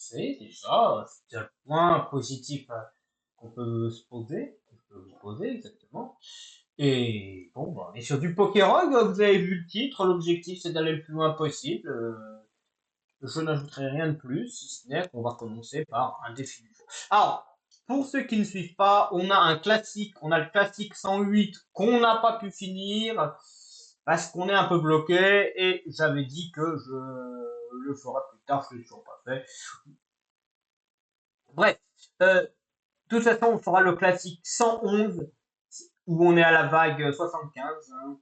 avancé déjà, c'est un point positif qu'on peut se poser, qu'on peut vous poser exactement. Et bon, bah, on est sur du Pokérog, vous avez vu le titre, l'objectif c'est d'aller le plus loin possible. Je n'ajouterai rien de plus, si ce n'est qu'on va commencer par un défi du jour. Alors, pour ceux qui ne suivent pas, on a un classique, on a le classique 108 qu'on n'a pas pu finir parce qu'on est un peu bloqué et j'avais dit que je le ferai plus tard, je l'ai toujours pas fait. Bref, de toute façon, on fera le classique 111 où on est à la vague 75, hein,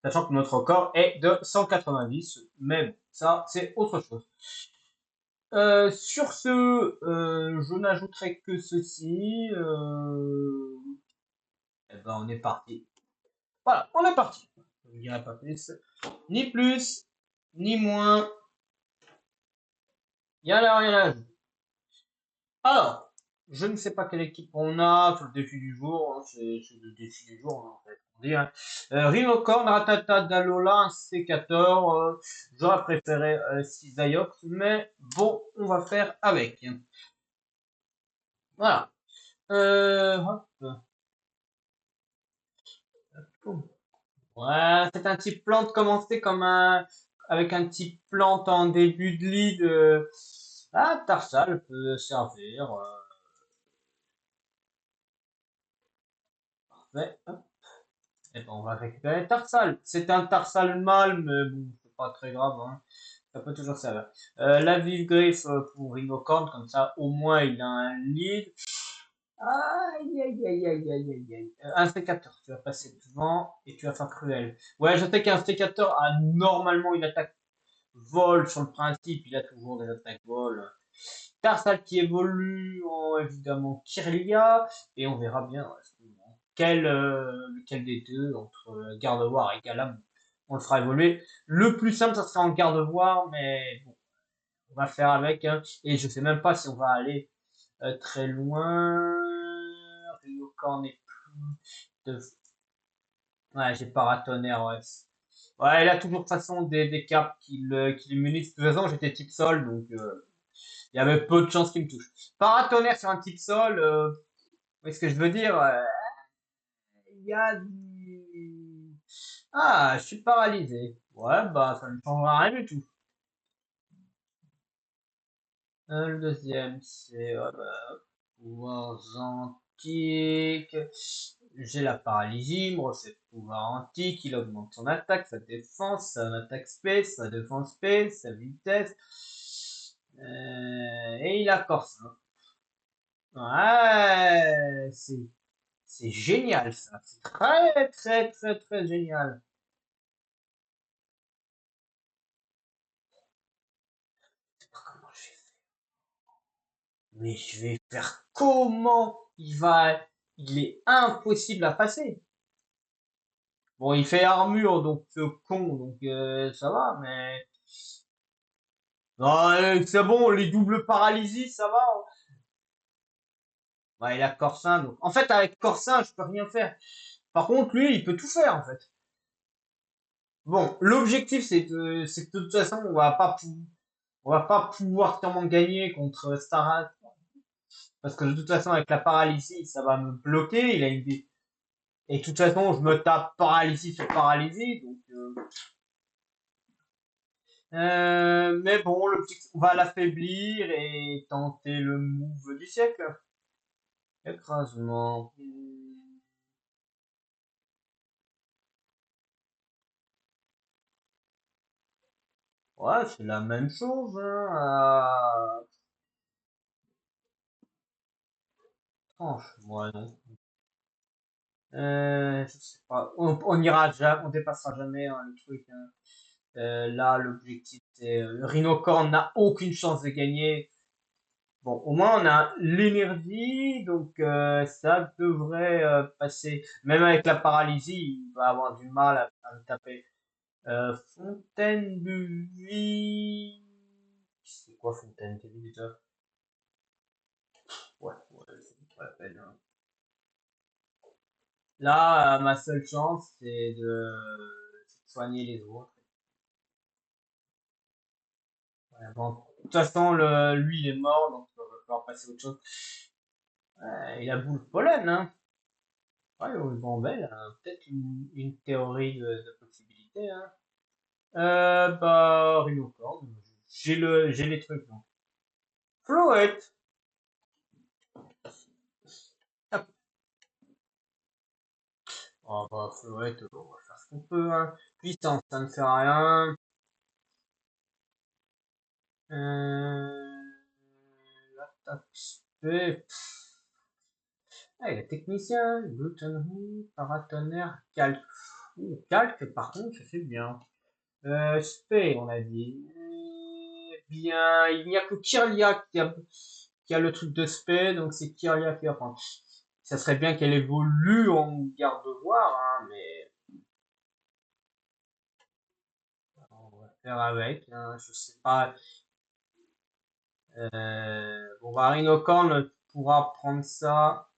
sachant que notre record est de 190, mais bon, ça c'est autre chose. Sur ce, je n'ajouterai que ceci. Eh ben, on est parti. Voilà, on est parti. Je ne dirai pas plus, ni plus, ni moins. Il y en a rien à ajouter. Alors, je ne sais pas quelle équipe on a sur le défi du jour. Hein, c'est le défi du jour, hein, en fait. On dit, hein. Rhinocorn, Ratata, Dalola, un C14. J'aurais préféré Cisaiox, mais bon, on va faire avec. Voilà. Hop. Ouais, c'est un type plante commencé comme avec un type plante en début de lead. Ah, Tarsal peut servir. Parfait. Hop. Et ben, on va récupérer Tarsal. C'est un Tarsal mâle, mais bon, c'est pas très grave, hein. Ça peut toujours servir. La vive griffe pour Rhinocorn, comme ça, au moins il a un lead. Aïe, aïe, aïe, aïe, aïe, aïe, aïe. Un sécateur, tu vas passer devant et tu vas faire cruel. Ouais, je sais qu'un sécateur a normalement une attaque vol sur le principe, il a toujours des attaques vol. Tarsal qui évolue en évidemment Kirlia, et on verra bien lequel des deux, entre Gardevoir et Galam, on le fera évoluer. Le plus simple, ça sera en Gardevoir, mais bon, on va faire avec, hein. Et je sais même pas si on va aller très loin. Ryokan n'est plus de... Ouais, j'ai paratonnerre, ouais. Ouais, il a toujours de toute façon des caps qui l'immunisent. De toute façon, j'étais type sol, donc il y avait peu de chances qu'il me touche. Paratonnerre sur un type sol, est ce que je veux dire, il y a du... Ah, je suis paralysé. Ouais, bah ça ne changera rien du tout. Le deuxième, c'est pouvoirs antiques. J'ai la paralysie, il me refait pouvoir antique, il augmente son attaque, sa défense, son attaque space, sa défense space, sa vitesse. Et il a Corse. Ouais, c'est génial ça. C'est très très très très génial. Je sais pas comment je vais faire. Mais je vais faire comment il est impossible à passer. Bon, il fait armure, donc con, donc ça va, mais non, c'est bon, les doubles paralysies, ça va, hein. Ouais, il a Corsin, donc en fait avec Corsin, je peux rien faire. Par contre, lui, il peut tout faire en fait. Bon, l'objectif c'est que de toute façon, on va pas pouvoir sûrement gagner contre Starat parce que de toute façon avec la paralysie, ça va me bloquer. Il a une et de toute façon, je me tape paralysie sur paralysie, donc mais bon, on va l'affaiblir et tenter le move du siècle. Écrasement. Ouais, c'est la même chose, hein. Tranche, ouais, non. Je sais pas. On ira jamais, on dépassera jamais hein, le truc, hein. Là, l'objectif, c'est le Rhinocorn n'a aucune chance de gagner. Bon, au moins on a l'énergie, donc ça devrait passer. Même avec la paralysie, il va avoir du mal à me taper. Fontaine de vie. C'est quoi Fontaine de vie déjà? Ouais, c'est pas la peine, hein. Là, ma seule chance, c'est de soigner les autres. Ouais, bon. toute façon, lui, il est mort, donc on va pouvoir passer à autre chose. Il a boule pollen, hein. Ouais, bon, belle, peut-être une théorie de possibilité, hein. Bah, rhinocorne, j'ai les trucs, donc. Floette! Hop. Oh, bah, Floette, on va faire ce qu'on peut, hein. Puissance, ça ne sert à rien. L'attaque spé. Ah, il est technicien, glutenerie, paratonnerre, calque. Ouh, calque, par contre, ça c'est bien. Spé, on a dit. Bien, il n'y a que Kirlia qui a le truc de spé, donc c'est Kirlia qui va prendre. Ça serait bien qu'elle évolue en garde-voir, hein, mais on va faire avec, hein, je sais pas. Bon, bah, Rhinocorn pourra prendre ça.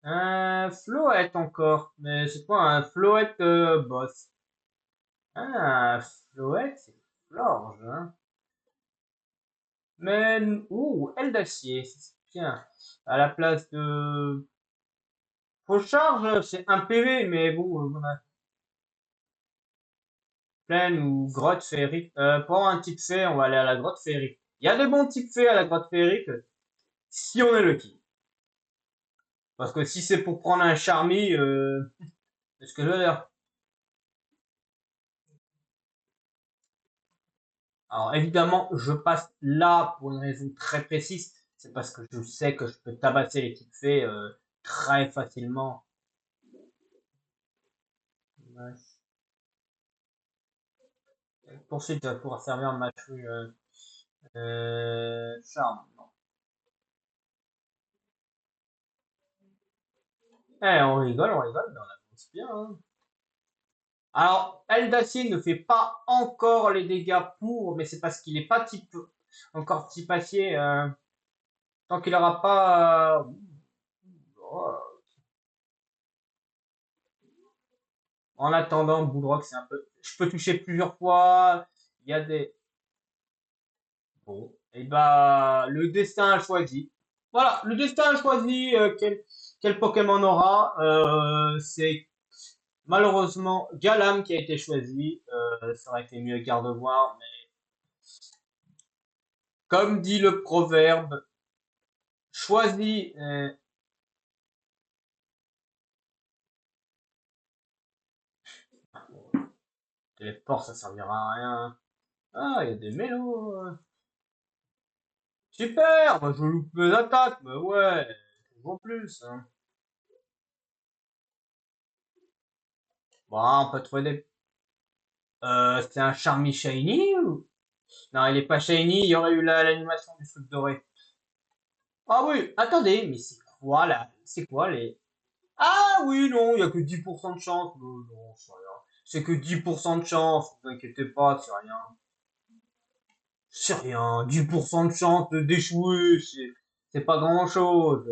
Un Floette encore, mais c'est quoi un Floette boss? Ah, un Floette, c'est Florge, hein. Mais, ouh, aile d'acier, c'est bien. À la place de Faucharge, c'est un PV, mais bon, on a plaine ou grotte féerique. Pour un type fée, on va aller à la grotte féerique. Il y a des bons types fées à la grotte féerique, si on est lucky. Parce que si c'est pour prendre un Charmy, c'est ce que je veux dire. Alors évidemment, je passe là pour une raison très précise. C'est parce que je sais que je peux tabasser les types fées très facilement. Ouais. Poursuite va pouvoir servir ma true charme. Non. On rigole, mais on avance bien, hein. Alors, Eldacier ne fait pas encore les dégâts pour, mais c'est parce qu'il n'est pas type encore type acier. Tant qu'il n'aura pas. Oh. En attendant, Bullrock, c'est un peu. Je peux toucher plusieurs fois. Il y a des. Bon. Et bah, le destin a choisi. Voilà, le destin a choisi quel Pokémon aura. C'est malheureusement Galam qui a été choisi. Ça aurait été mieux Gardevoir, mais comme dit le proverbe, choisi. Téléport, ça servira à rien. Ah, il y a des mélos. Super, moi je loupe mes attaques, mais ouais, toujours plus, hein. Bon, on peut trouver des. C'est un Charmy Shiny ou. Non, il est pas Shiny, il y aurait eu l'animation du truc doré. Ah oui, attendez, mais c'est quoi là? C'est quoi les. Ah oui, non, il y a que 10% de chance. Non, non, c'est rien. C'est que 10% de chance, ne vous inquiétez pas, c'est rien. C'est rien, 10% de chance d'échouer, c'est pas grand chose.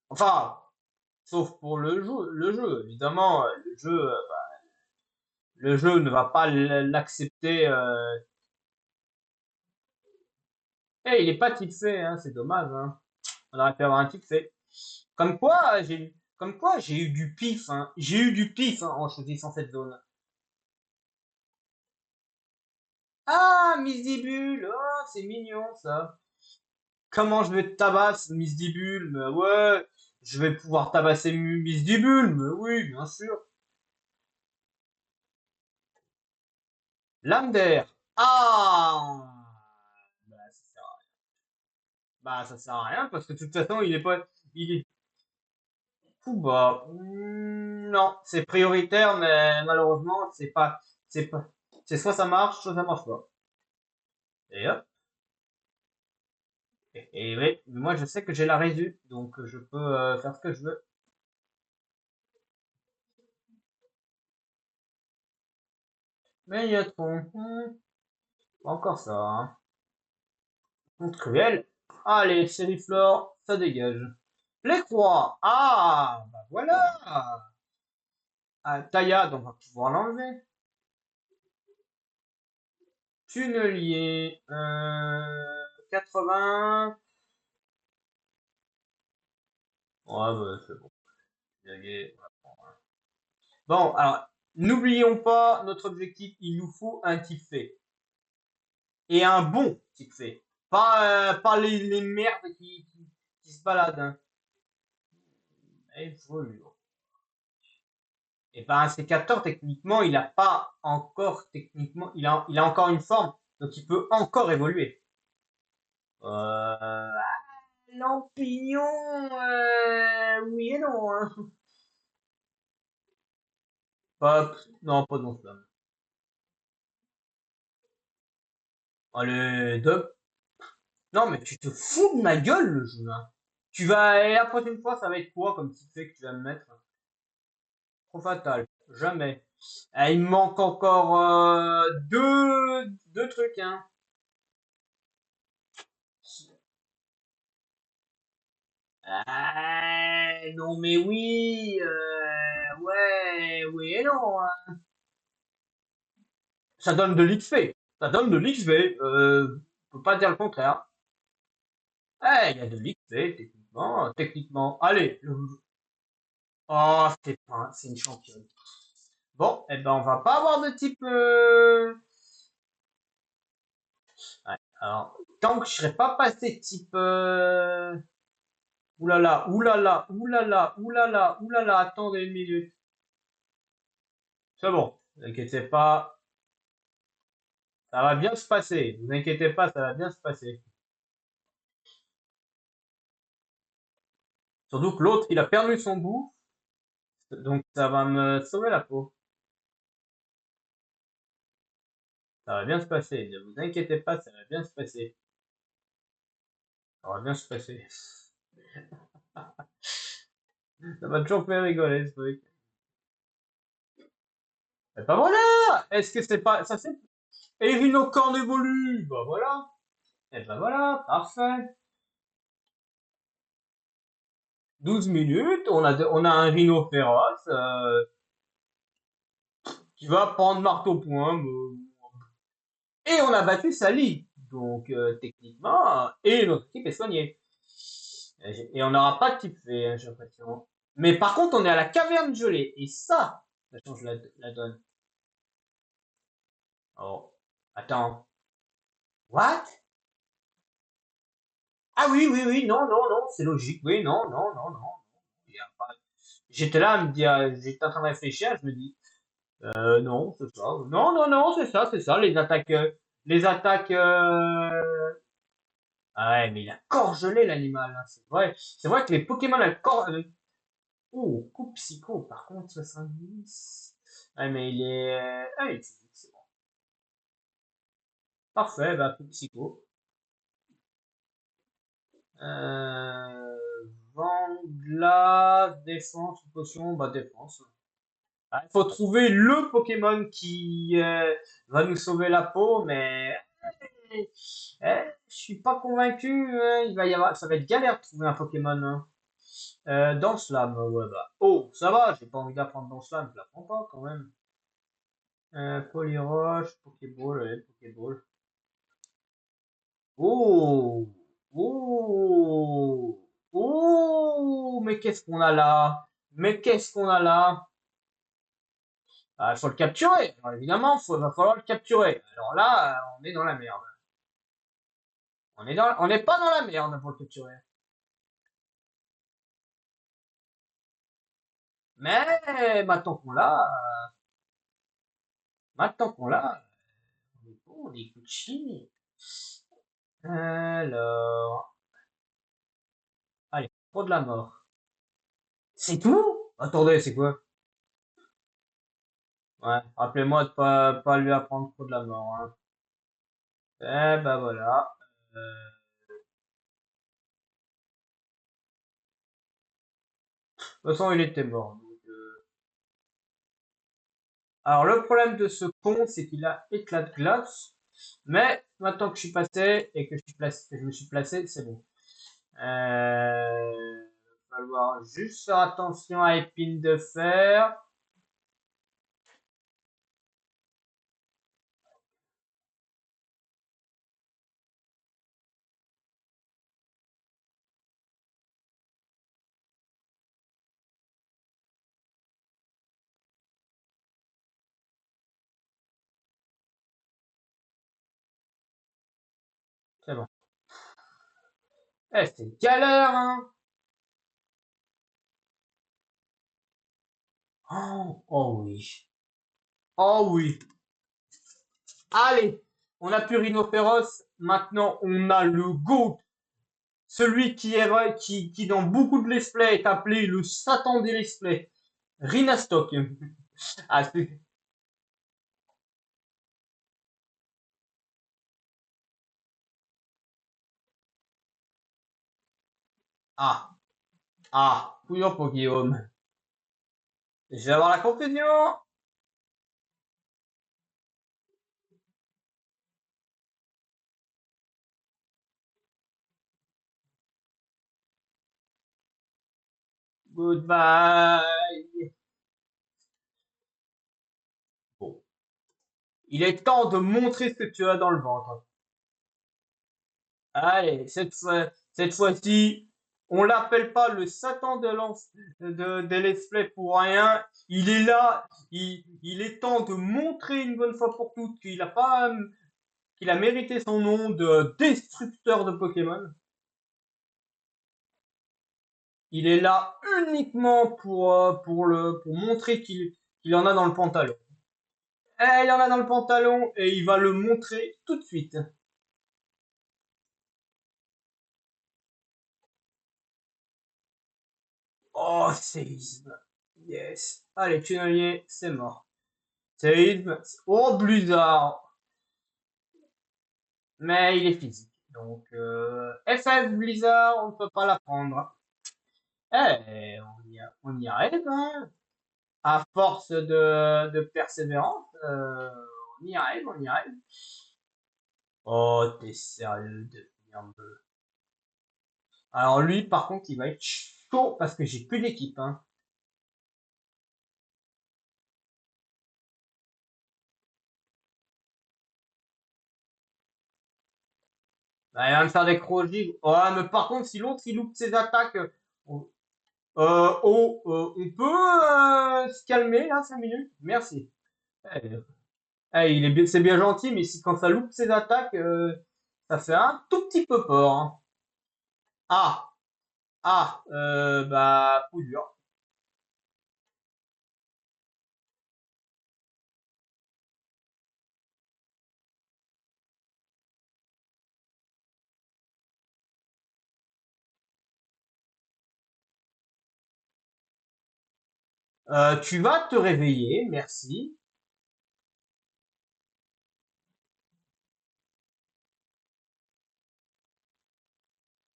Enfin, sauf pour le jeu, évidemment, le jeu ne va pas l'accepter. Eh, il est pas type fait, hein, c'est dommage, hein. On aurait pu avoir un type fait. Comme quoi, j'ai eu du pif, hein. J'ai eu du pif, hein, en choisissant cette zone. Ah, Miss Dibule, oh, c'est mignon, ça. Comment je vais tabasser Miss Dibule? Mais ouais, je vais pouvoir tabasser Miss Dibule, mais oui, bien sûr. Lame d'air. Ah! Bah, ça sert à rien. Bah, ça sert à rien parce que de toute façon, il est pas, il est tout bas. Non, c'est prioritaire, mais malheureusement, c'est pas, c'est soit ça marche pas. Et hop. Et oui, moi je sais que j'ai la résu, donc je peux faire ce que je veux. Mais il y a trop. Pas encore ça, hein. Contre cruel. Allez, Sériflore, ça dégage. Les croix. Ah, bah voilà. Ah, Taillade, on va pouvoir l'enlever. Tunnelier. 80. Ouais, bah, c'est bon. Tunnelier, voilà. Bon, alors, n'oublions pas notre objectif. Il nous faut un type fait. Et un bon type fait. Pas les merdes qui se baladent. Hein. Évolue. Et ben, un sécateur, techniquement, il a pas encore, techniquement, il a encore une forme. Donc, il peut encore évoluer. Euh, Lampignon, oui et non. Hein. Non, pas non flamme. Allez, deux. Non, mais tu te fous de ma gueule, le jeu, là. Et la prochaine fois, ça va être quoi comme petit fait que tu vas me mettre? Trop fatal. Jamais. Il me manque encore deux trucs, hein. Non, mais oui. Ouais, oui et non. Hein. Ça donne de l'XP. Ça donne de l'XP. On peut pas dire le contraire. Il y a de l'XP, techniquement. Techniquement. Allez. Oh, c'est une championne. Bon, eh ben, on va pas avoir de type. Ouais, alors, tant que je serais pas passé type. Oulala, oulala, oulala, oulala, oulala, attendez une minute. C'est bon, ne vous inquiétez pas, ça va bien se passer. Ne vous inquiétez pas, ça va bien se passer. Surtout que l'autre, il a perdu son bout, donc ça va me sauver la peau. Ça va bien se passer, ne vous inquiétez pas, ça va bien se passer. Ça va bien se passer. Ça m'a toujours fait rigoler ce truc. Et ben voilà! Est-ce que c'est pas. Ça c'est. Et Rhinocorne évolue! Bah voilà! Et ben voilà, parfait! 12 minutes, on a un rhino féroce qui va prendre marteau point. Et on a battu Sally. Donc techniquement, et notre équipe est soignée. Et on n'aura pas de type fait, hein, j'ai l'impression. Mais par contre, on est à la caverne gelée. Et ça change la donne. Oh, attends. What? Ah oui, oui, oui, non, non, non, c'est logique. Oui, non, non, non, non. Il y a pas- J'étais là à me dire, j'étais en train de réfléchir, je me dis, non, c'est ça. Non, non, non, c'est ça, les attaques, ah ouais, mais il a corgelé l'animal, hein, c'est vrai. C'est vrai que les Pokémon à corps, oh, coup psycho, par contre, 70. Ouais, mais il est physique, c'est bon. Parfait, bah, coup psycho. Euh, Vent, glace, défense, potion, bah, défense. Ah, il faut trouver le Pokémon qui va nous sauver la peau, mais je suis pas convaincu. Hein. Il va y avoir, ça va être galère de trouver un Pokémon. Hein. Dans Slam, ouais bah. Oh, ça va, j'ai pas envie d'apprendre dans Slam, je l'apprends pas quand même. Polyroche, Pokéball, ouais, Pokéball. Oh, oh, oh, mais qu'est-ce qu'on a là? Mais qu'est-ce qu'on a là? Ah, il faut le capturer. Alors, évidemment, va falloir le capturer. Alors là, on est dans la merde. On n'est pas dans la merde pour le capturer. Mais maintenant qu'on l'a, on est bon, on est Gucci. Alors, allez, trop de la mort. C'est tout? Attendez, c'est quoi? Ouais, rappelez-moi de pas lui apprendre trop de la mort. Hein. Ben voilà. Euh, de toute façon, il était mort. Alors, le problème de ce con, c'est qu'il a éclat de glace. Mais maintenant que je suis passé et que je me suis placé, c'est bon. Va falloir juste faire attention à épine de fer. Eh, c'est galère, hein. Oh, oh oui. Oh oui. Allez, on a pu Rhinophéros. Maintenant, on a le GOAT. Celui qui dans beaucoup de let's play est appelé le Satan des let's play. Rhinastock. Ah, ah, Pouillon pour Guillaume. Je vais avoir la confusion. Goodbye. Bon. Il est temps de montrer ce que tu as dans le ventre. Allez, cette fois-ci, on l'appelle pas le Satan des let's play pour rien. Il est là. Il est temps de montrer une bonne fois pour toutes qu'il a mérité son nom de destructeur de Pokémon. Il est là uniquement pour montrer qu'il en a dans le pantalon. Eh, il en a dans le pantalon et il va le montrer tout de suite. Oh, séisme. Yes. Allez, tunnelier, c'est mort. Séisme. Oh, Blizzard. Mais il est physique. Donc, FF Blizzard, on ne peut pas la prendre. Eh, on y arrive, hein. À force de persévérance, on y arrive, on y arrive. Oh, t'es sérieux de merde. Alors lui, par contre, il va être chaud parce que j'ai plus d'équipe, hein. Bah, il va me faire des crogies. Ouais, mais par contre, si l'autre il loupe ses attaques, on peut se calmer là 5 minutes. Merci. Eh, c'est bien gentil, mais si quand ça loupe ses attaques, ça fait un tout petit peu peur, hein. Ah, bah coup dur. Tu vas te réveiller, merci.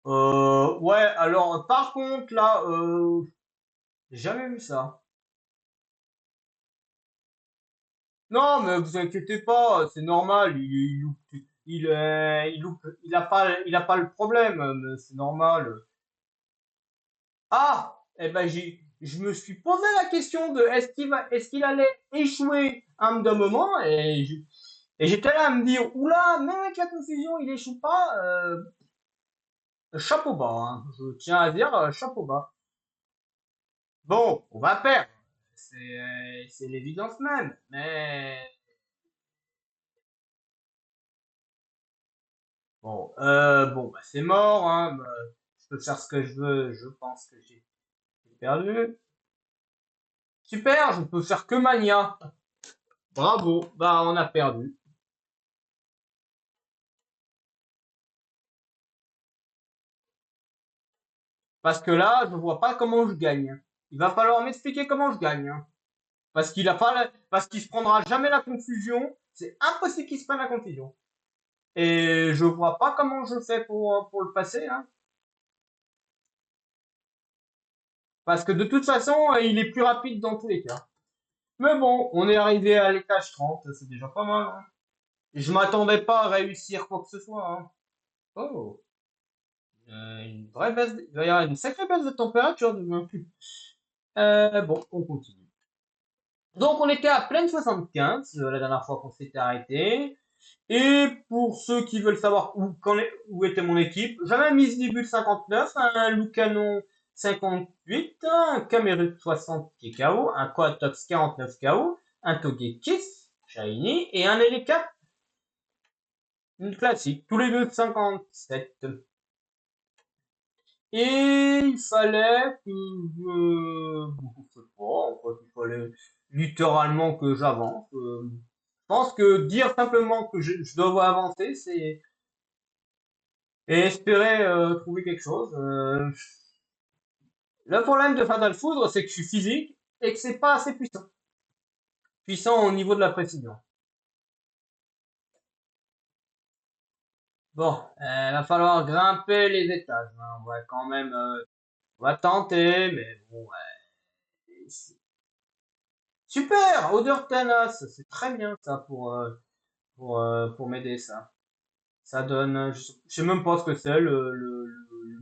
Ouais, alors par contre là, j'ai jamais vu ça. Non, mais vous inquiétez pas, c'est normal. Il a pas le problème, mais c'est normal. Ah, eh ben je me suis posé la question de est-ce qu'il allait échouer à un moment et j'étais là à me dire oula, même avec la confusion, il échoue pas. Chapeau bas, hein. Je tiens à dire chapeau bas. Bon, on va perdre, c'est l'évidence même, mais bon, bah, c'est mort, hein. Bah, je peux faire ce que je veux. Je pense que j'ai perdu. Super, je peux faire que Mania. Bravo, bah on a perdu. Parce que là, je vois pas comment je gagne. Il va falloir m'expliquer comment je gagne, hein. Parce qu'il se prendra jamais la confusion. C'est impossible qu'il se prenne la confusion. Et je vois pas comment je fais pour le passer, hein. Parce que de toute façon, il est plus rapide dans tous les cas. Mais bon, on est arrivé à l'étage 30, c'est déjà pas mal, hein. Je m'attendais pas à réussir quoi que ce soit, hein. Oh, une vraie baisse, il va y avoir une sacrée baisse de température demain. Bon, on continue. Donc on était à pleine 75 la dernière fois qu'on s'était arrêté. Et pour ceux qui veulent savoir où était mon équipe, j'avais mis début 59, un Lucano 58, un Cameroun 60 qui est KO, un Coatox 49 KO, un Togekiss Shiny et un Elicat, une classique, tous les deux de 57. Et il fallait que je sais pas, en fait, il fallait littéralement que j'avance. Je pense que dire simplement que je dois avancer, c'est et espérer trouver quelque chose. Le problème de Fatal Foudre, c'est que je suis physique et que c'est pas assez puissant. Puissant au niveau de la précision. Bon, va falloir grimper les étages, hein. On va quand même, on va tenter, mais bon, ouais. Super, odeur tenace, c'est très bien ça pour m'aider ça. Ça donne, je sais même pas ce que c'est le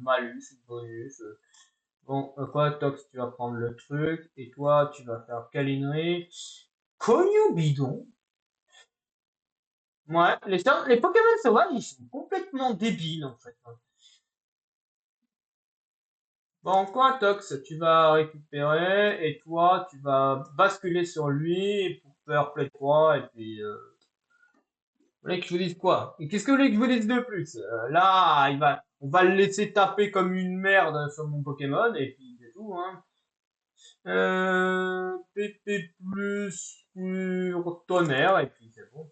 malus, le bonus. Bon, quoi, Tox, tu vas prendre le truc et toi, tu vas faire câlinerie. Cognou bidon. Ouais, les Pokémon sauvages, ils sont complètement débiles en fait, hein. Bon, quoi, Tox, tu vas récupérer et toi, tu vas basculer sur lui pour faire play 3 et puis vous voulez que je vous dise quoi? Et qu'est-ce que vous voulez que je vous dise de plus? Là, on va le laisser taper comme une merde sur mon Pokémon et puis c'est tout, hein. PP plus tonnerre et puis c'est bon.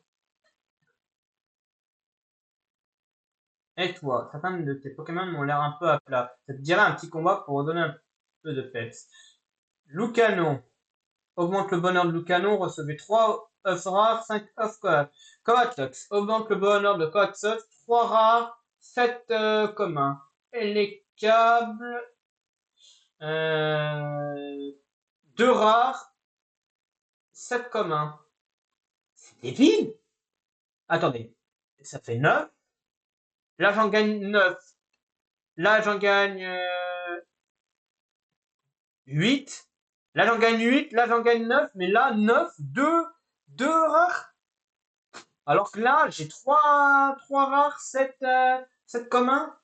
Et toi, certains de tes Pokémon m'ont l'air un peu à plat. Ça te dirait un petit combat pour redonner un peu de peps. Lucano. Augmente le bonheur de Lucano, recevez 3 œufs rares, 5 œufs Coatox. Augmente le bonheur de Coatox, 3 rares, 7 communs. Et les câbles, euh, 2 rares, 7 communs. C'est débile! Attendez, ça fait 9. Là j'en gagne 9. Là j'en gagne 8. Là j'en gagne 8. Là j'en gagne 9. Mais là 9, 2 rares. Alors que là, j'ai trois rares, 7 communs.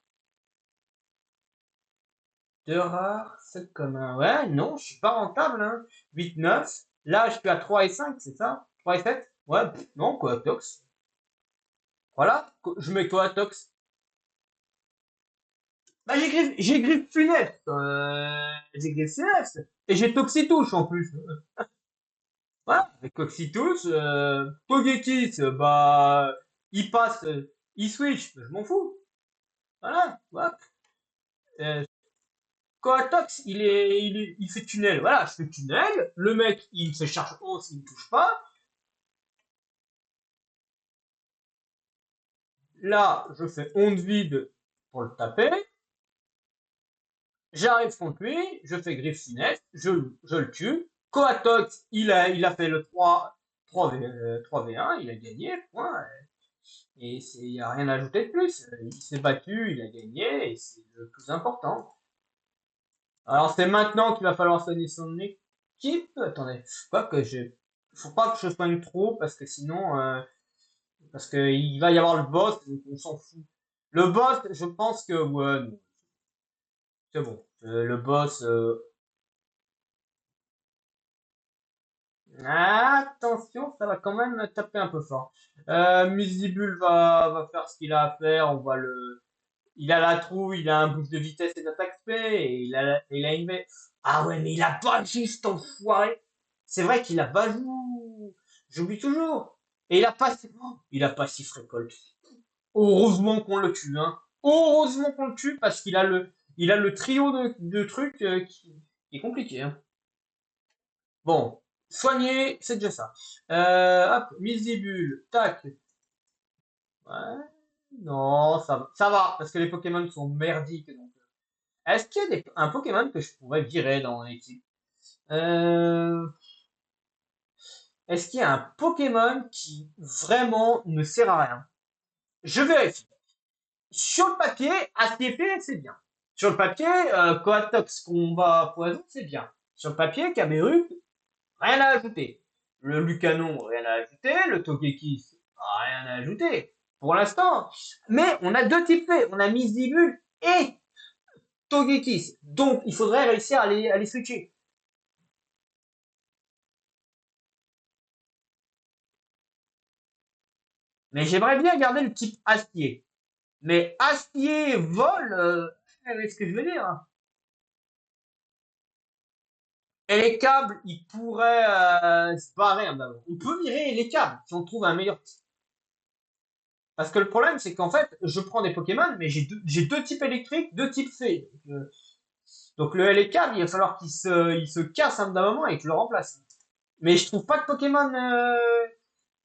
2 rares, 7 communs. Ouais, non, je suis pas rentable, hein. 8, 9. Là, je suis à 3 et 5, c'est ça? 3 et 7? Ouais, non, quoi, Tox. Voilà, je mets quoi, Tox? Bah, j'ai griffe funeste. J'ai griffe funeste. Et j'ai Toxitouche en plus. Voilà, avec Toxitouche, Togekiss, bah, il passe, il switch, je m'en fous. Voilà, voilà. Euh, Coatox, il fait tunnel. Voilà, je fais tunnel. Le mec, il se charge haut s'il ne touche pas. Là, je fais onde vide pour le taper. J'arrive contre lui, je fais griffe sinistre, je le tue. Coatox, il a fait le 3v1, il a gagné, point. Et il n'y a rien à ajouter de plus. Il s'est battu, il a gagné, et c'est le plus important. Alors c'est maintenant qu'il va falloir soigner son équipe. Attendez, quoi que faut pas que je soigne trop parce que sinon, parce que il va y avoir le boss, donc on s'en fout. Le boss, je pense que ouais, non, c'est bon. Le boss, attention, ça va quand même taper un peu fort. Musibule va faire ce qu'il a à faire. Il a la trouille, il a un boost de vitesse et d'attaque spé, et il a une Ah ouais, mais il a pas juste enfoiré. C'est vrai qu'il a pas joué. J'oublie toujours. Et il a passif récolte. Heureusement qu'on le tue, hein. Heureusement qu'on le tue parce il a le trio de trucs qui est compliqué, hein. Bon, soigner, c'est déjà ça. Hop, Misibule, tac. Ouais, non, ça va, parce que les Pokémon sont merdiques, donc. Est-ce qu'il y a un Pokémon que je pourrais virer dans mon équipe? Euh, Est-ce qu'il y a un Pokémon qui vraiment ne sert à rien? Je vérifie. Sur le papier, Astiépé, c'est bien. Sur le papier, Coatox combat poison, c'est bien. Sur le papier, Caméru, rien à ajouter. Le Lucanon, rien à ajouter. Le Togekiss, rien à ajouter. Pour l'instant. Mais on a deux types faits. On a Misdibule et Togekiss. Donc, il faudrait réussir à les switcher. Mais j'aimerais bien garder le type acier. Mais acier, vol, voyez ce que je veux dire? Et les câbles, ils pourraient se barrer un d'abord. On peut virer les câbles si on trouve un meilleur. Parce que le problème, c'est qu'en fait, je prends des Pokémon, mais j'ai deux types électriques, deux types fées. Donc le les câbles, il va falloir il se casse un d'un moment et que je le remplace. Mais je trouve pas de Pokémon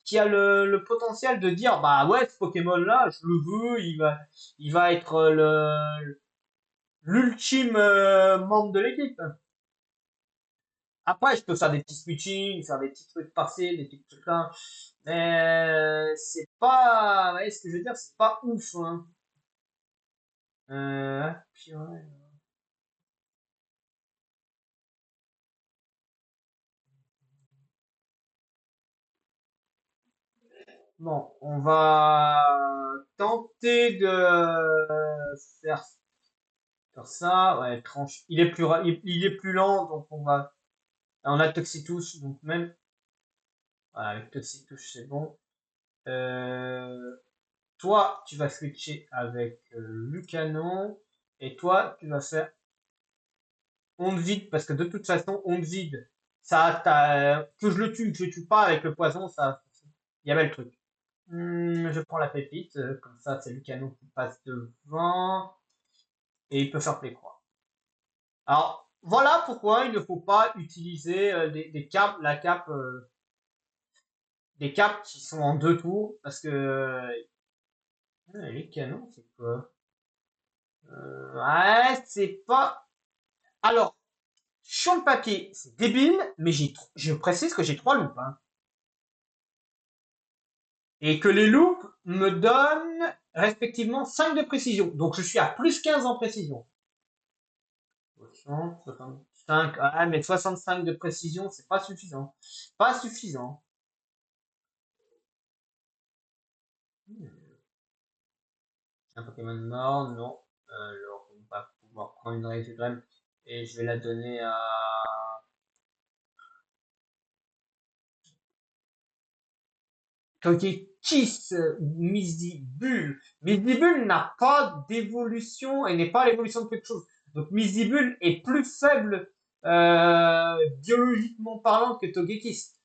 qui a le potentiel de dire bah ouais ce Pokémon là je le veux il va être le l'ultime membre de l'équipe. Après je peux faire des petits switching, faire des petits trucs passés, des petits trucs là, mais c'est pas, ouais, ce que je veux dire c'est pas ouf hein. Puis ouais. Bon, on va tenter de faire, faire ça. Ouais, tranche. Il est il est plus lent, donc on a Toxitouche, donc même, voilà, avec Toxitouche, c'est bon. Euh, toi, tu vas switcher avec Lucano, et toi, tu vas faire onde vide, parce que de toute façon, onde vide, que je le tue, que je le tue pas avec le poison, ça, il y avait le truc. Je prends la pépite, comme ça c'est Lucano qui passe devant, et il peut faire play croix. Alors, voilà pourquoi il ne faut pas utiliser des capes, la cape, des capes qui sont en deux tours, parce que les canons, c'est quoi? Ouais, c'est pas. Alors, sur le papier, c'est débile, mais je précise que j'ai trois loupes, hein. Et que les loupes me donnent respectivement 5 de précision. Donc je suis à plus 15 en précision. 60, 65, ah, mais 65 de précision, c'est pas suffisant. Pas suffisant. Un Pokémon mort, non. Alors, on va pouvoir prendre une Regigram et je vais la donner à Togekiss ou Misdibule. Misdibule n'a pas d'évolution et n'est pas l'évolution de quelque chose. Donc Misdibule est plus faible biologiquement parlant que Togekiss.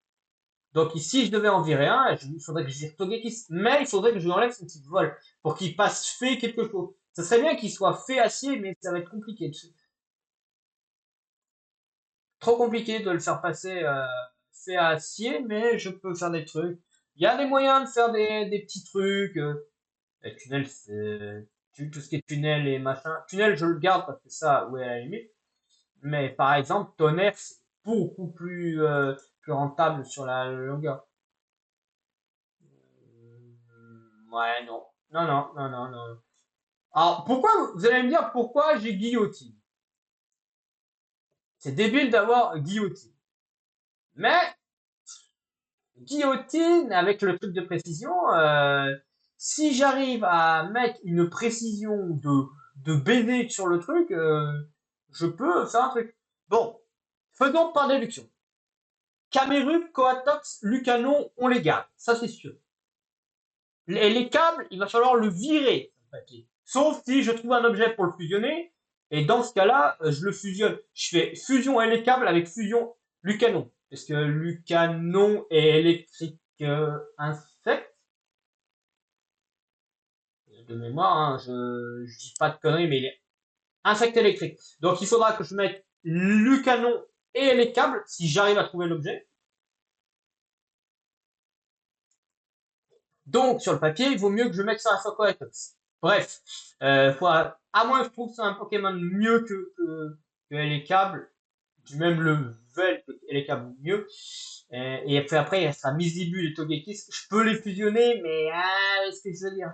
Donc ici, je devais en virer un, il faudrait que je vire Togekiss, mais il faudrait que je lui enlève son petit vol pour qu'il passe fait quelque chose. Ça serait bien qu'il soit fait acier, mais ça va être compliqué. Trop compliqué de le faire passer fait acier, mais je peux faire des trucs. Il y a des moyens de faire des petits trucs. Les tunnels, c'est tout ce qui est tunnel et machin. Tunnel, je le garde parce que ça, ouais, à la limite. Mais par exemple, tonnerre, c'est beaucoup plus rentable sur la longueur. Ouais, non. Non, non, non, non, non. Alors, pourquoi, vous allez me dire pourquoi j'ai guillotine? C'est débile d'avoir guillotine. Mais, guillotine, avec le truc de précision, si j'arrive à mettre une précision de BD sur le truc, je peux faire un truc. Bon, faisons par déduction. Camerup, Coatox, Lucanon, on les garde. Ça, c'est sûr. Les câbles, il va falloir le virer, le papier. Sauf si je trouve un objet pour le fusionner. Et dans ce cas-là, je le fusionne. Je fais fusion et les câbles avec fusion Lucanon. Parce que Lucanon est électrique insecte. De mémoire, hein, je dis pas de conneries, mais il est insecte électrique. Donc il faudra que je mette Lucanon et les câbles si j'arrive à trouver l'objet. Donc, sur le papier, il vaut mieux que je mette ça à Sokoetox. Bref, à moins que je trouve ça un Pokémon mieux que les câbles, même le Vel et les câbles mieux. Et puis après, il sera Misibule et Togekiss. Je peux les fusionner, mais ce que je veux dire,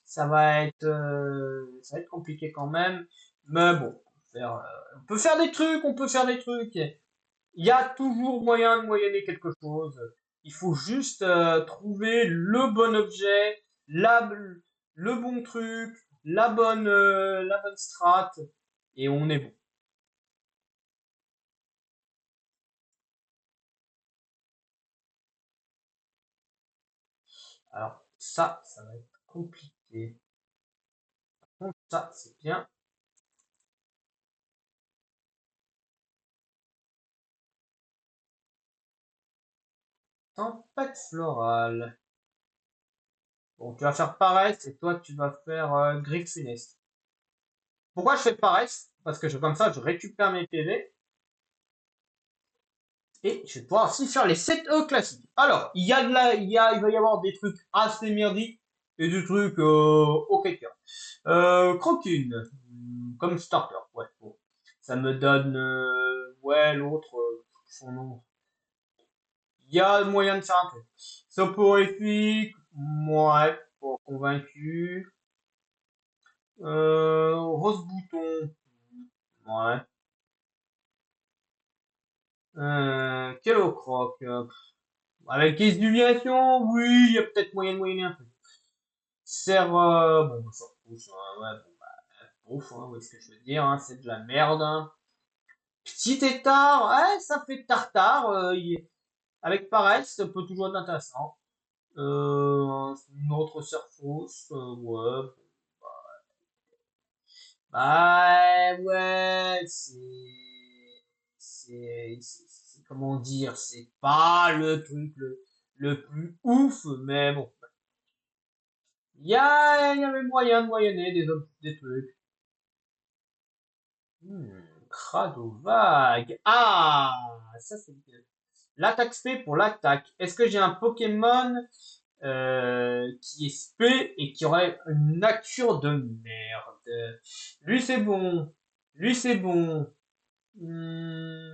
ça va être compliqué quand même. Mais bon, on peut faire des trucs, on peut faire des trucs. Il y a toujours moyen de moyenner quelque chose. Il faut juste trouver le bon objet, le bon truc, la bonne strat, et on est bon. Alors ça va être compliqué. Par contre, ça, c'est bien. Tempête florale. Bon, tu vas faire pareil, et toi tu vas faire griffe funeste. Pourquoi je fais pareil? Parce que comme ça, je récupère mes PV. Et je vais pouvoir aussi faire les 7 E classiques. Alors, il va y avoir des trucs assez merdiques et des trucs ok. Croquine, comme starter, ouais. Bon. Ça me donne, ouais, l'autre, son nom. Il y a moyen de faire un truc. Soporifique, ouais, pas convaincu. Rose bouton, ouais. Quel croc, avec les illuminations, oui, il y a peut-être moyen de moyenner un peu. Serre, bon, ça repousse, hein, ouais, bon, bah, ouf, hein, oui, ce que je veux dire, hein, c'est de la merde, hein. Petit étard, ouais, ça fait tartare, avec pareil, ça peut toujours être intéressant. Une autre Surfos, ouais. Bah, ouais, comment dire, c'est pas le truc le plus ouf, mais bon. Il y avait moyen de moyenner des trucs. Crado vague. Ah, ça c'est bien. L'attaque spé pour l'attaque. Est-ce que j'ai un Pokémon qui est spé et qui aurait une nature de merde? Lui c'est bon. Lui c'est bon. Hmm,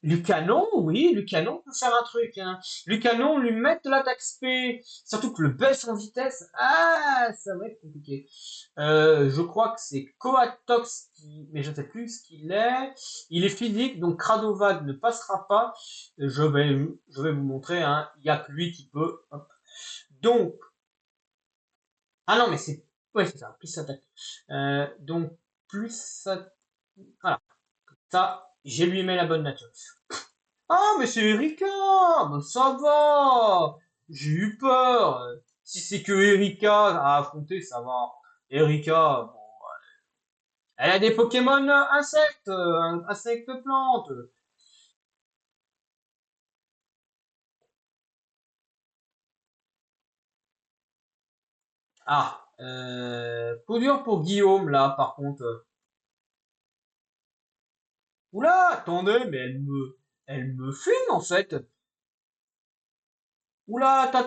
Lucanon, oui, Lucanon peut faire un truc. Hein. Lucanon, lui mettre de l'attaque spé, surtout que le baisse en vitesse, ah, ça va être compliqué. Je crois que c'est Coatox qui, mais je ne sais plus ce qu'il est. Il est physique, donc Cradovad ne passera pas. Je vais vous montrer. Hein. Il y a que lui qui peut. Hop. Donc, ah non, mais c'est, ouais, c'est ça, plus s'attaque. Donc plus ça, voilà, ça, j'ai lui mis la bonne nature. Ah, mais c'est Erika! Ben, ça va! J'ai eu peur! Si c'est que Erika à affronter, ça va. Erika, bon, elle a des Pokémon insectes, insectes plantes. Ah, coup dur pour Guillaume, là, par contre. Oula, attendez, mais elle me fume, en fait. Oula, ta.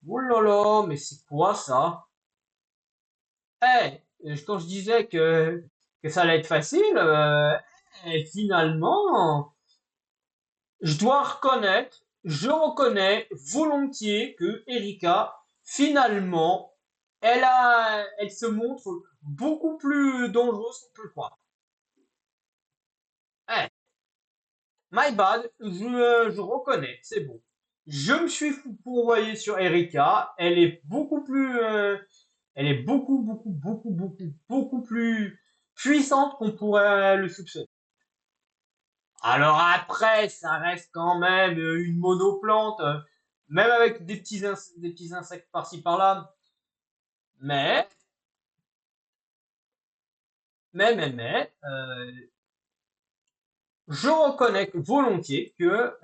Oh là là, mais c'est quoi ça? Quand je disais que ça allait être facile, finalement, je reconnais volontiers que Erika, finalement, elle se montre beaucoup plus dangereuse qu'on peut le croire. Eh, my bad, je reconnais, c'est bon. Je me suis fourvoyé sur Erika, elle est beaucoup plus, elle est beaucoup plus puissante qu'on pourrait le soupçonner. Alors après, ça reste quand même une monoplante, même avec des petits insectes par-ci par-là. Mais, je reconnais volontiers que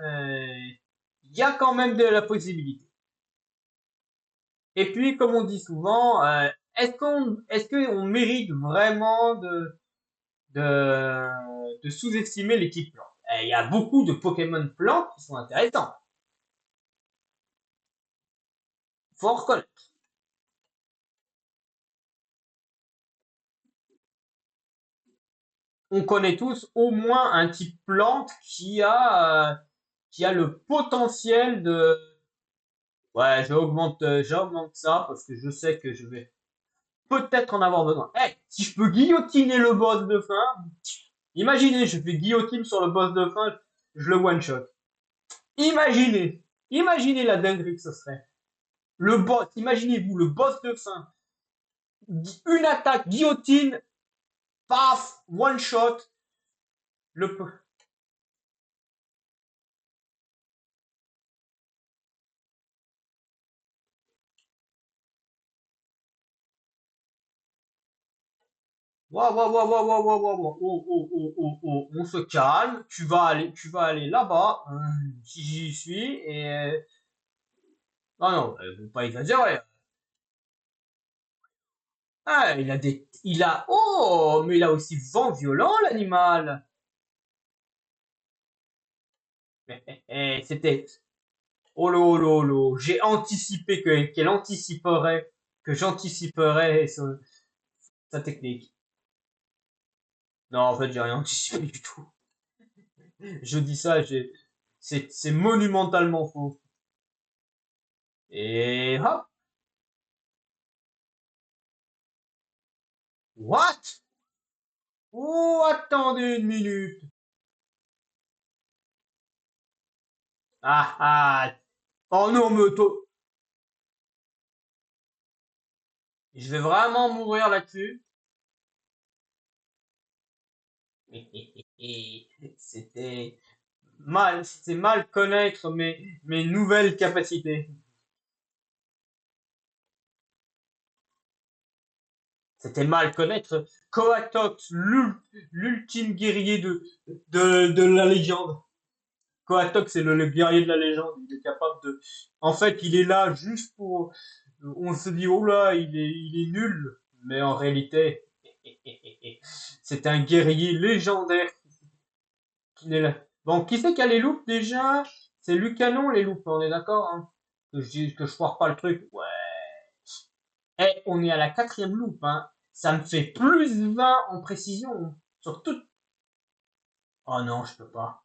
il y a quand même de la possibilité. Et puis, comme on dit souvent, est-ce qu'on mérite vraiment de sous-estimer l'équipe plante? Il y a beaucoup de Pokémon plantes qui sont intéressants. Faut en reconnaître. On connaît tous au moins un type plante qui a le potentiel de. Ouais, j'augmente ça parce que je sais que je vais peut-être en avoir besoin. Hey, si je peux guillotiner le boss de fin, imaginez, je fais guillotine sur le boss de fin, je le one shot. Imaginez, imaginez la dinguerie que ce serait. Le boss, imaginez-vous le boss de fin, une attaque guillotine, paf, one shot, le Waouh, waouh, waouh, waouh, waouh, waouh, waouh, waouh. Oh, oh, oh, oh, oh. On se calme. Tu vas aller là-bas. Si j'y suis. Et ah non, faut pas exagérer. Ah, oh, mais il a aussi vent violent, l'animal. C'était, oh lo, lo, lo. J'ai anticipé que j'anticiperais sa technique. Non, en fait, j'ai rien anticipé du tout. Je dis ça, c'est monumentalement faux. Et hop, what? Oh, attendez une minute. Ah, ah. Oh non, je vais vraiment mourir là-dessus. C'était c'était mal connaître mes nouvelles capacités. C'était mal connaître Coatox, l'ultime guerrier de la légende. Coatox, c'est le guerrier de la légende. Il est capable de. En fait, il est là juste pour. On se dit, oh là, il est nul. Mais en réalité, c'est un guerrier légendaire qui n'est là. Bon, qui c'est qui a les loupes déjà? C'est Lucanon, les loupes, on est d'accord, hein? Que je foire pas le truc. Ouais. Eh, on est à la quatrième loupe, hein. Ça me fait plus 20 en précision. Sur toute. Oh non, je peux pas.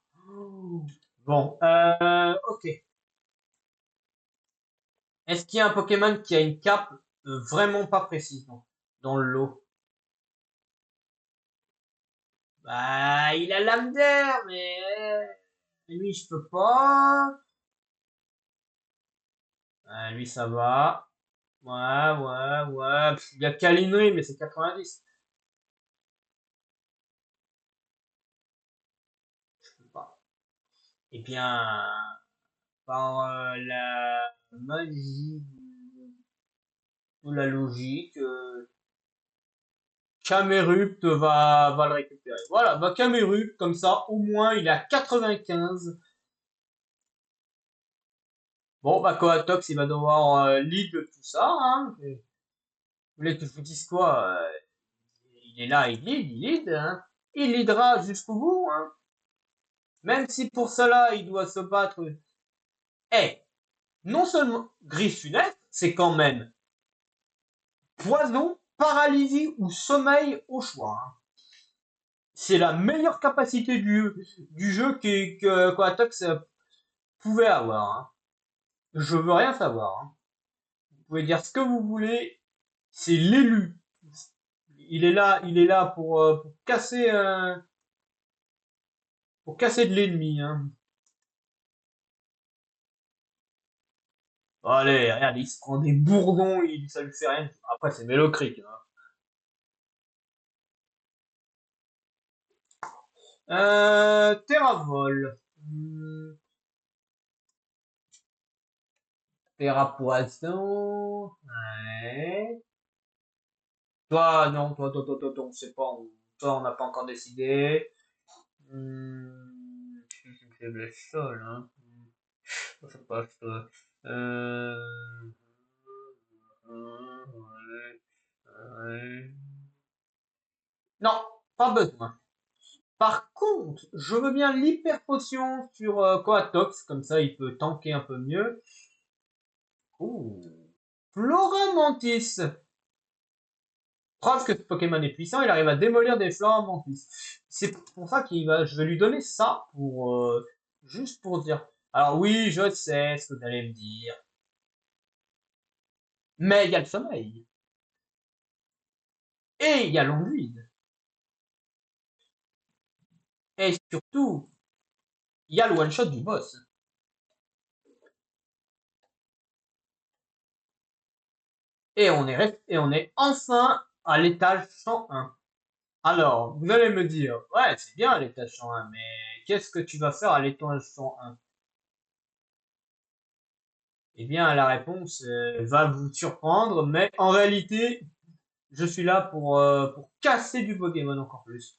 Bon, ok. Est-ce qu'il y a un Pokémon qui a une cape vraiment pas précise dans le lot? Bah, il a l'âme d'air, mais lui, je peux pas. Lui, ça va. Ouais, ouais, ouais. Il y a Calinri, mais c'est 90. Je peux pas. Eh bien, par la magie de la logique, Camerupt va le récupérer. Voilà, bah Camerupt, comme ça, au moins, il est à 95. Bon, bah Coatox, il va devoir lead tout ça, hein. Vous voulez que je vous dise quoi? Il est là, il lead, hein. Il leadera jusqu'au bout, hein. Même si pour cela, il doit se battre. Eh, non seulement Griffunet, c'est quand même poison, paralysie ou sommeil au choix, hein. C'est la meilleure capacité du jeu que Coatox pouvait avoir, hein. Je veux rien savoir, hein. Vous pouvez dire ce que vous voulez, c'est l'élu. Il est là pour casser de l'ennemi, hein. Allez, regarde, il se prend des bourdons, ça lui fait rien. Après, c'est Mélocric, hein. Terravol. Terrapoison. Ouais. Toi, non, toi, on sait pas. Toi, on n'a pas encore décidé. C'est une faiblesse seule, hein. Ça passe. Euh... ouais, ouais. Non, pas besoin. Par contre, je veux bien l'hyper potion sur Coatox, comme ça il peut tanker un peu mieux. Ouh. Floramantis. Preuve que ce Pokémon est puissant, il arrive à démolir des Floramantis. C'est pour ça je vais lui donner ça pour juste pour dire. Alors oui, je sais ce que vous allez me dire, mais il y a le sommeil et il y a l'enduit et surtout il y a le one shot du boss. Et on est enfin à l'étage 101. Alors, vous allez me dire, ouais, c'est bien l'étage 101, mais qu'est-ce que tu vas faire à l'étage 101? Eh bien, la réponse va vous surprendre, mais en réalité, Je suis là pour casser du Pokémon encore plus.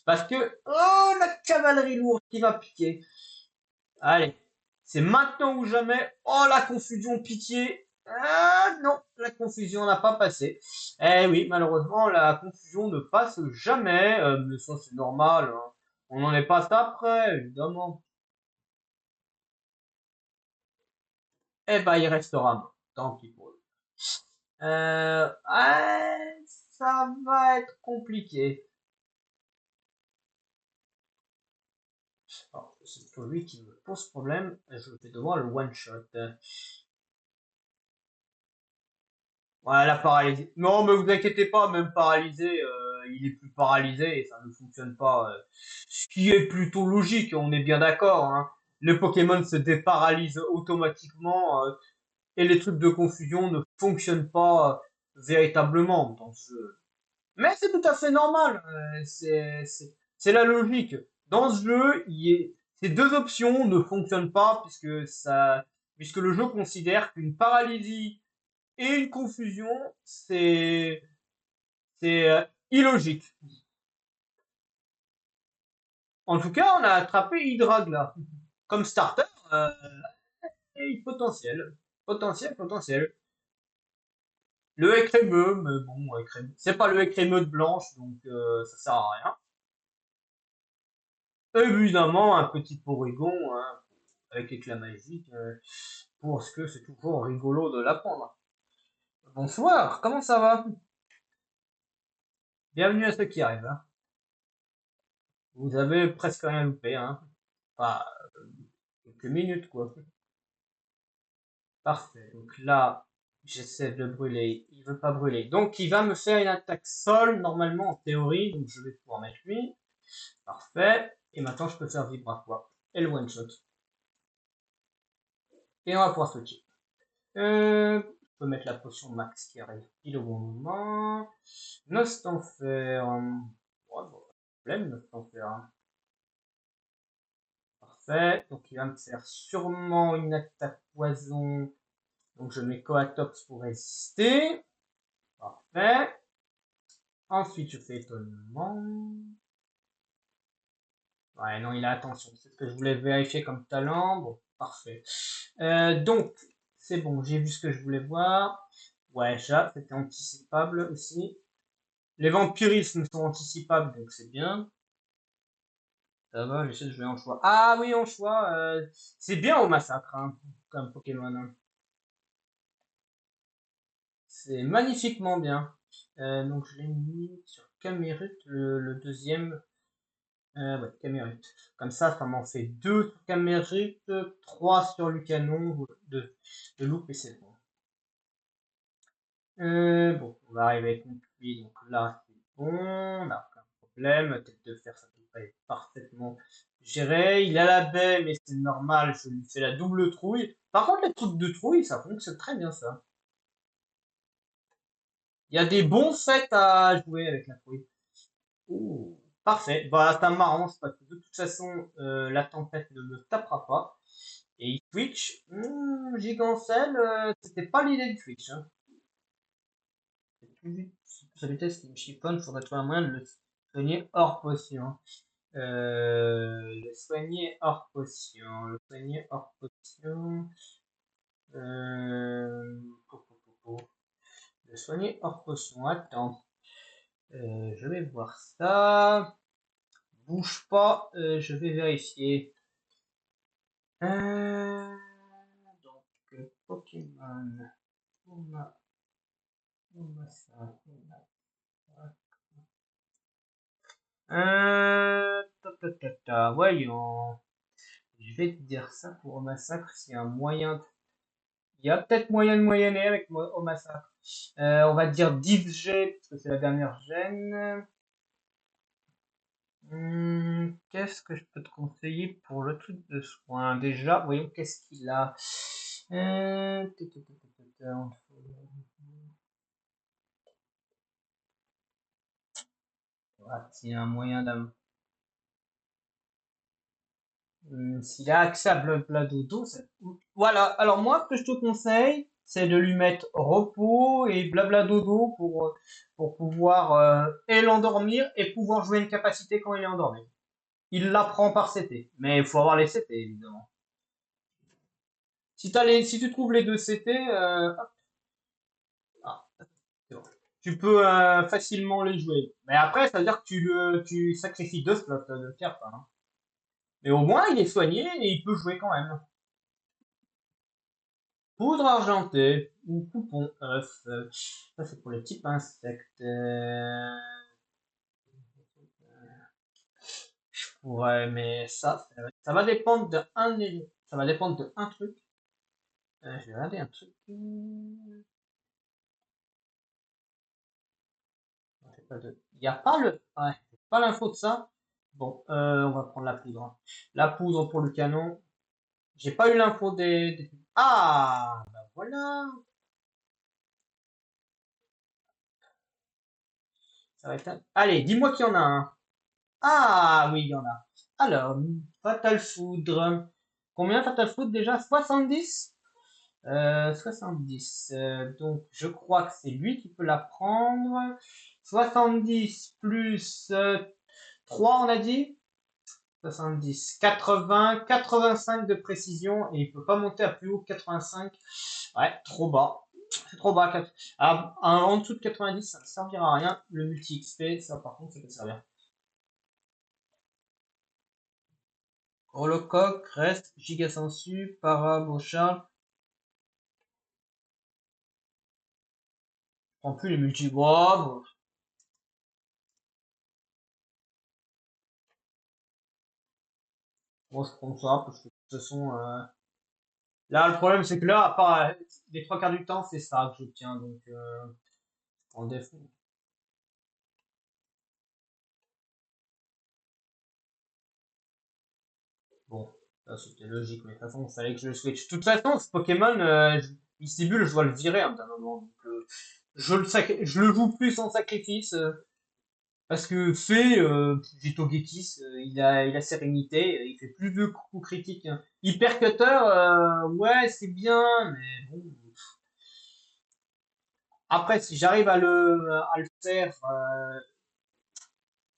Parce que, oh, la cavalerie lourde qui va piquer. Allez, c'est maintenant ou jamais. Oh, la confusion, pitié. Ah non, la confusion n'a pas passé. Eh oui, malheureusement, la confusion ne passe jamais. Mais ça, c'est normal, hein. On n'en est pas ça après, évidemment. Eh ben, il restera mort. Tant pis pour eux. Ouais, ça va être compliqué. Alors, c'est plutôt lui qui me pose problème. Je vais devoir le one-shot. Ouais, la paralysée. Non, mais vous inquiétez pas, même paralysé, il est plus paralysé et ça ne fonctionne pas. Ce qui est plutôt logique, on est bien d'accord, hein. Le Pokémon se déparalyse automatiquement et les trucs de confusion ne fonctionnent pas véritablement dans ce jeu. Mais c'est tout à fait normal. C'est la logique. Dans ce jeu, ces deux options ne fonctionnent pas puisque le jeu considère qu'une paralysie et une confusion, c'est illogique. En tout cas, on a attrapé Hydrag là. Comme starter, euh, et potentiel. Potentiel, potentiel. Le écrémeux, mais bon, écrémeux. C'est pas le écrémeux de blanche, donc ça sert à rien. Évidemment, un petit Porygon, hein, avec éclat magique, pour ce que c'est toujours rigolo de l'apprendre. Bonsoir, comment ça va? Bienvenue à ceux qui arrivent, hein. Vous avez presque rien loupé, hein. Enfin, quelques minutes, quoi. Parfait. Donc là, j'essaie de le brûler. Il veut pas brûler. Donc il va me faire une attaque sol, normalement, en théorie. Donc je vais pouvoir mettre lui. Parfait. Et maintenant, je peux faire vibratoire. Et le one shot. Et on va pouvoir switcher. Je peux mettre la potion max qui arrive pile au bon moment. Nostanfer. Ouais, bon, problème, Nostanfer, hein. Parfait. Donc il va me faire sûrement une attaque poison. Donc je mets Coatox pour résister. Parfait. Ensuite, je fais étonnement. Ouais, non, il a attention. C'est ce que je voulais vérifier comme talent. Bon, parfait. Donc, c'est bon, j'ai vu ce que je voulais voir. Ouais, ça, c'était anticipable aussi. Les vampirismes sont anticipables, donc c'est bien. Ça va, j'essaie de jouer en choix. Ah oui, en choix, c'est bien au massacre, hein, comme Pokémon, hein. C'est magnifiquement bien. Donc je l'ai mis sur Camerut, le deuxième. Ouais, Camerut. Comme ça m'en fait 2 sur Camerut, 3 sur Lucanon, de loup et c'est bon. Bon, on va arriver avec une pluie, donc là c'est bon, on n'a aucun problème. Tête de fer, ça devrait être parfaitement géré. Il a la baie, mais c'est normal, je lui fais la double trouille. Par contre, les trucs de trouille, ça fonctionne très bien ça. Il y a des bons sets à jouer avec la trouille. Ouh, parfait. Bah, ça m'arrange parce que de toute façon, la tempête ne me tapera pas. Et Twitch, Gigancel, c'était pas l'idée de Twitch, hein. Sa vitesse qui me chiffonne, faudrait trouver un moyen de le soigner hors potion. Le soigner hors potion, le soigner hors potion. Euh, Le soigner hors potion, attends. Je vais voir ça. Bouge pas, je vais vérifier. Euh, Pokémon. On a ça, on a ça. Voyons. Je vais te dire ça pour au massacre s'il y a un moyen. Il y a peut-être moyen de moyenner avec au massacre. On va dire 10 G parce que c'est la dernière gêne. Qu'est-ce que je peux te conseiller pour le truc de soin? Déjà, voyons qu'est-ce qu'il a. Euh, Ah, tiens, un moyen d'un. S'il a accès à Blood Dodo, voilà. Alors moi, ce que je te conseille, c'est de lui mettre repos et blabla dodo pour pouvoir et l'endormir et pouvoir jouer une capacité quand il est endormi. Il l'apprend par CT, mais il faut avoir les CT évidemment. Si tu trouves les deux CT, ah, c'est bon. Tu peux facilement les jouer. Mais après, ça veut dire que tu sacrifies deux slots de cartes, hein. Mais au moins, il est soigné et il peut jouer quand même. Poudre argentée ou coupon œuf. Ça, c'est pour les types insectes. Je pourrais, mais ça va dépendre ça va dépendre de un truc. Je vais regarder un truc. Il n'y a pas ouais, pas l'info de ça. Bon, on va prendre la poudre. La poudre pour le canon. J'ai pas eu l'info Ah, bah voilà. Ça va être Allez, dis-moi qu'il y en a un. Ah oui, il y en a. Alors, Fatal Foudre. Combien Fatal Foudre déjà? 70. 70. Donc, je crois que c'est lui qui peut la prendre. 70 plus 3, on a dit. 70. 80. 85 de précision. Et il peut pas monter à plus haut que 85. Ouais, trop bas. C'est trop bas. En dessous de 90, ça ne servira à rien. Le multi-XP, ça par contre, ça peut servir. Holocoque, reste, giga sensu, para, Beaucharge. Je prends plus les multi. Wow. Moi, je prends ça parce que de toute façon, là, le problème, c'est que là, à part les trois quarts du temps, c'est ça que j'obtiens. Donc, en défaut. Bon, ça c'était logique, mais de toute façon, il fallait que je le switch. De toute façon, ce Pokémon, Vistibule, je dois le virer à un moment. Donc, je le joue plus en sacrifice. Parce que fait, j'ai Togekiss, il a sérénité, il fait plus de coups critiques, hein. Hyper Cutter, ouais, c'est bien, mais bon. Après, si j'arrive à le faire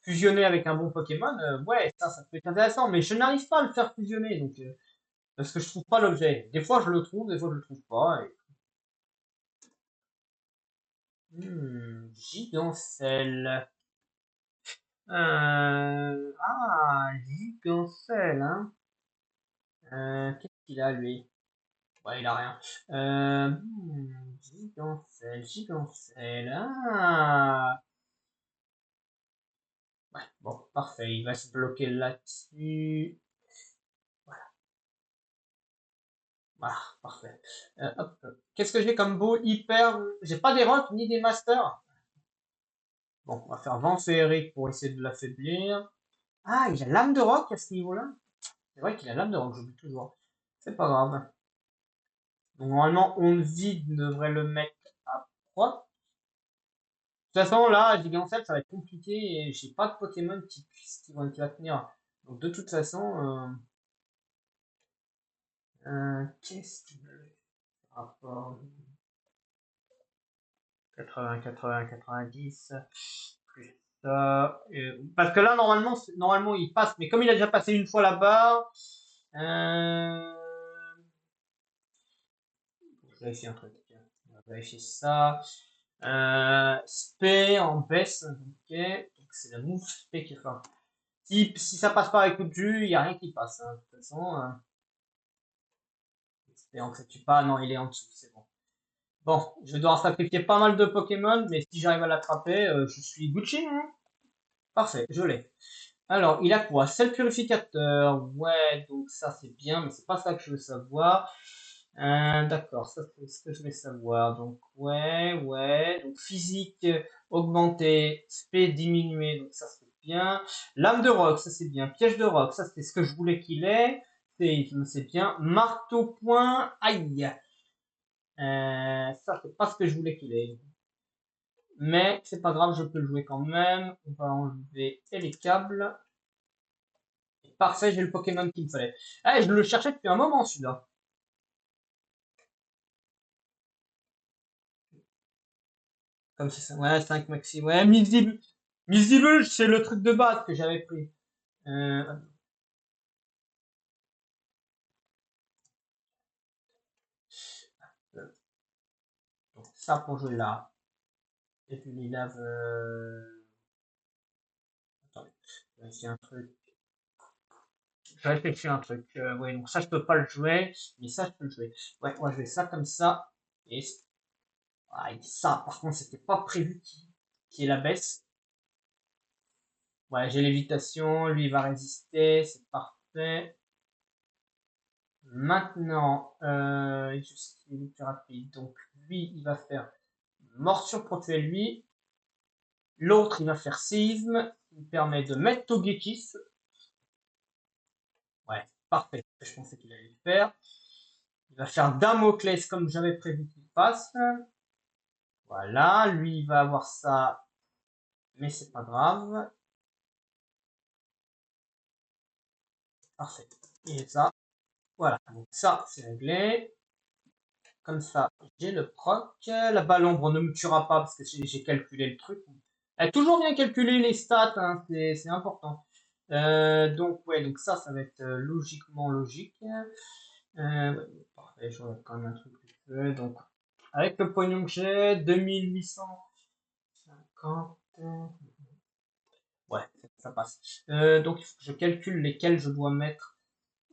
fusionner avec un bon Pokémon, ouais, ça peut être intéressant, mais je n'arrive pas à le faire fusionner, donc, parce que je trouve pas l'objet. Des fois je le trouve, des fois je le trouve pas. Gigancelle. Gigancelle, hein. Qu'est-ce qu'il a lui? Ouais, il a rien. Gigancelle, Gigancelle. Ah! Ouais, bon, parfait. Il va se bloquer là-dessus. Voilà, parfait. Hop. Qu'est-ce que j'ai comme beau hyper? J'ai pas des rocks ni des masters. Bon, on va faire vent féerique pour essayer de l'affaiblir. Ah, il a lame de roc à ce niveau-là. C'est vrai qu'il a lame de roc, j'oublie toujours. C'est pas grave. Donc, normalement, on vide devrait le mettre à proc. De toute façon, là, Gigancelle, ça va être compliqué et j'ai pas de Pokémon qui va tenir. Donc, de toute façon, qu'est-ce qu'il veut rapport 80, 80, 90, plus ça. Parce que là, normalement, il passe, mais comme il a déjà passé une fois là-bas, je vérifie un truc. On va vérifier ça. Spé en baisse, ok. Donc, c'est la move Spé qui est fort. Si ça passe pas avec coup de jus, il n'y a rien qui passe, hein. De toute façon, espérons que ça tue pas. Non, il est en dessous, c'est bon. Bon, je vais devoir sacrifier pas mal de Pokémon, mais si j'arrive à l'attraper, je suis Gucci, hein. Parfait, je l'ai. Alors, il a quoi? Sel purificateur. Ouais, donc ça c'est bien, mais c'est pas ça que je veux savoir. D'accord, ça c'est ce que je vais savoir. Donc, ouais, ouais. Donc, physique augmenté, spé diminué, donc ça c'est bien. Lame de roc, ça c'est bien. Piège de roc, ça c'est ce que je voulais qu'il ait. C'est bien. Marteau point, aïe. Ça c'est pas ce que je voulais qu'il ait. Mais c'est pas grave, je peux le jouer quand même. On va enlever et les câbles. Parfait, j'ai le Pokémon qu'il me fallait. Ah, je le cherchais depuis un moment celui-là. Comme c'est ça. Ouais, 5 maxi. Ouais, Misible. Misible, c'est le truc de base que j'avais pris. Euh, donc ça pour jouer là. Et puis il lave. Attendez, je vais essayer un truc. Je réfléchis à un truc. Ouais, donc ça je peux pas le jouer, mais ça je peux le jouer. Ouais, moi je vais ça comme ça. Et ah, et ça, par contre, c'était pas prévu qu'il y ait la baisse. Ouais, j'ai lévitation, lui il va résister, c'est parfait. Maintenant, je sais qu'il est plus rapide, donc lui il va faire morsure pour tuer lui. L'autre il va faire séisme, qui me permet de mettre Togekiss. Ouais, parfait. Je pensais qu'il allait le faire. Il va faire Damoclès comme j'avais prévu qu'il fasse. Voilà, lui il va avoir ça, mais c'est pas grave. Parfait. Et ça, voilà. Donc ça, c'est réglé. Comme ça, j'ai le proc. La balle ombre ne me tuera pas parce que j'ai calculé le truc. Elle a toujours bien calculé les stats, hein, c'est important. Donc ouais, donc ça va être logiquement logique. Ouais, parfait, je regarde quand même un truc. Donc avec le pognon que j'ai, 2850. Ouais, ça passe. Donc il faut que je calcule lesquels je dois mettre.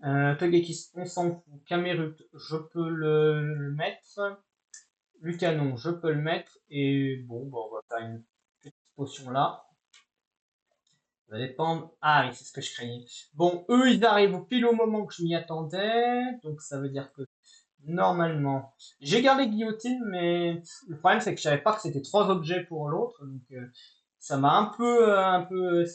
Togekiss, on s'en fout. Camerut, je peux le mettre. Lucanon, je peux le mettre. Et bon, on va faire une petite potion là. Ça va dépendre. Ah oui, c'est ce que je craignais. Bon, eux, ils arrivent pile au moment que je m'y attendais. Donc ça veut dire que normalement, j'ai gardé guillotine, mais le problème c'est que je savais pas que c'était 3 objets pour l'autre. Donc ça m'a un peu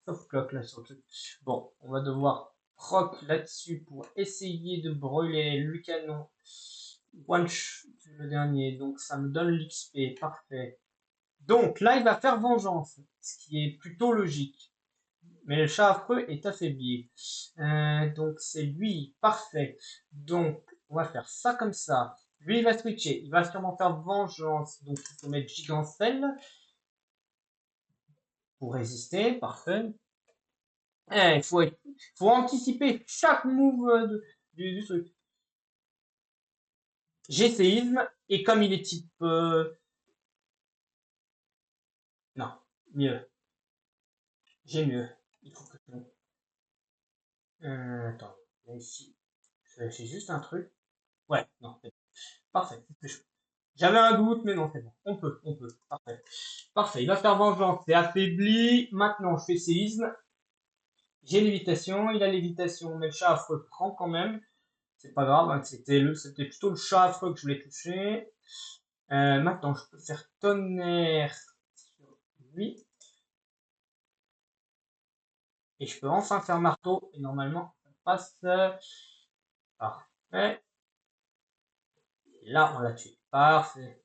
sauf cloque là sur le truc. Bon, on va devoir proc là-dessus pour essayer de brûler le canon. One shot, le dernier, donc ça me donne l'XP, parfait. Donc là, il va faire vengeance, ce qui est plutôt logique. Mais le chat affreux est affaibli. Donc c'est lui, parfait. Donc on va faire ça comme ça. Lui, il va switcher. Il va sûrement faire vengeance. Donc il faut mettre Gigancelle pour résister, parfait. Il faut anticiper chaque move du truc. J'ai séisme, et comme il est type... non, mieux. J'ai mieux. Il faut que... attends, là, ici. C'est juste un truc. Ouais, non, c'est bon. Parfait. J'avais un doute, mais non, c'est bon. On peut. Parfait. Parfait. Il va faire vengeance. C'est affaibli. Maintenant, je fais séisme. J'ai lévitation. Il a lévitation, mais le chat affreux prend quand même. C'est pas grave, hein, c'était plutôt le chat affreux que je voulais toucher. Maintenant, je peux faire tonnerre sur lui. Et je peux enfin faire marteau. Et normalement, ça passe. Parfait. Et là, on l'a tué. Parfait.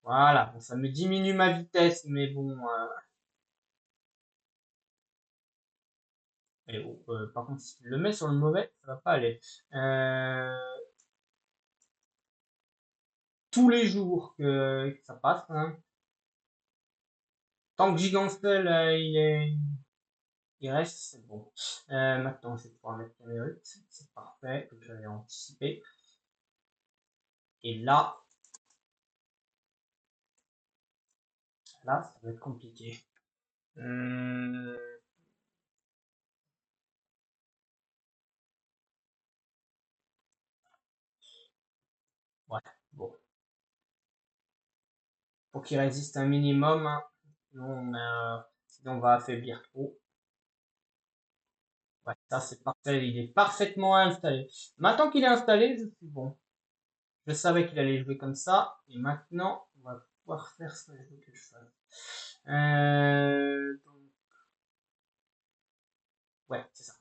Voilà. Bon, ça me diminue ma vitesse, mais bon. Et bon, par contre, si tu le mets sur le mauvais, ça va pas aller. Euh, tous les jours que ça passe, hein. Tant que Gigancel, il reste, c'est bon. Maintenant, je vais pouvoir mettre Camerut. C'est parfait, comme j'avais anticipé. Et là, ça va être compliqué. Ouais, bon. Faut qu'il résiste un minimum, hein. Sinon, on va affaiblir trop. Ouais, ça c'est parfait, il est parfaitement installé. Maintenant qu'il est installé, je suis bon. Je savais qu'il allait jouer comme ça, et maintenant, on va pouvoir faire ce que je veux que je fasse. Ouais, c'est ça.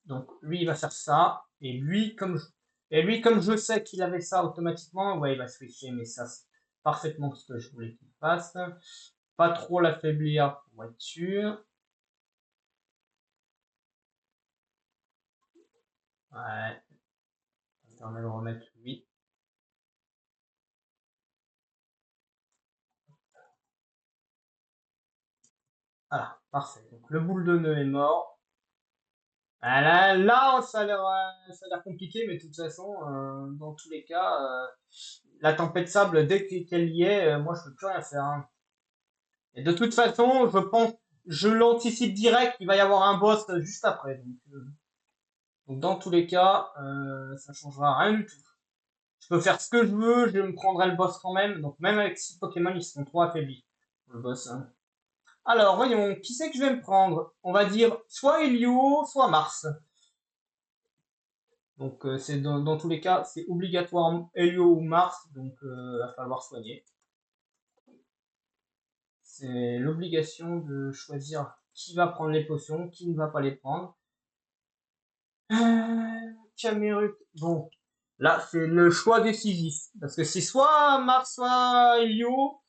Donc, lui, il va faire ça, et lui, comme je sais qu'il avait ça automatiquement, ouais, il va switcher, mais ça, c'est parfaitement ce que je voulais qu'il fasse. Pas trop l'affaiblir pour être sûr. Ouais, ça permet de remettre lui. Voilà, parfait. Donc le boule de nœud est mort. Ah, là, ça a l'air compliqué, mais de toute façon, dans tous les cas, la tempête de sable, dès qu'elle y est, moi je peux plus rien faire, hein. Et de toute façon, je l'anticipe direct, il va y avoir un boss juste après. Donc dans tous les cas, ça changera rien du tout. Je peux faire ce que je veux, je me prendrai le boss quand même. Donc même avec 6 Pokémon, ils sont trop affaiblis. Le boss, hein. Alors, voyons, qui c'est que je vais me prendre? On va dire soit Helio, soit Mars. Donc c'est dans tous les cas, c'est obligatoire Helio ou Mars, donc va falloir soigner. C'est l'obligation de choisir qui va prendre les potions, qui ne va pas les prendre. Camerup. Bon, là c'est le choix décisif. Parce que c'est soit Mars, soit Helio.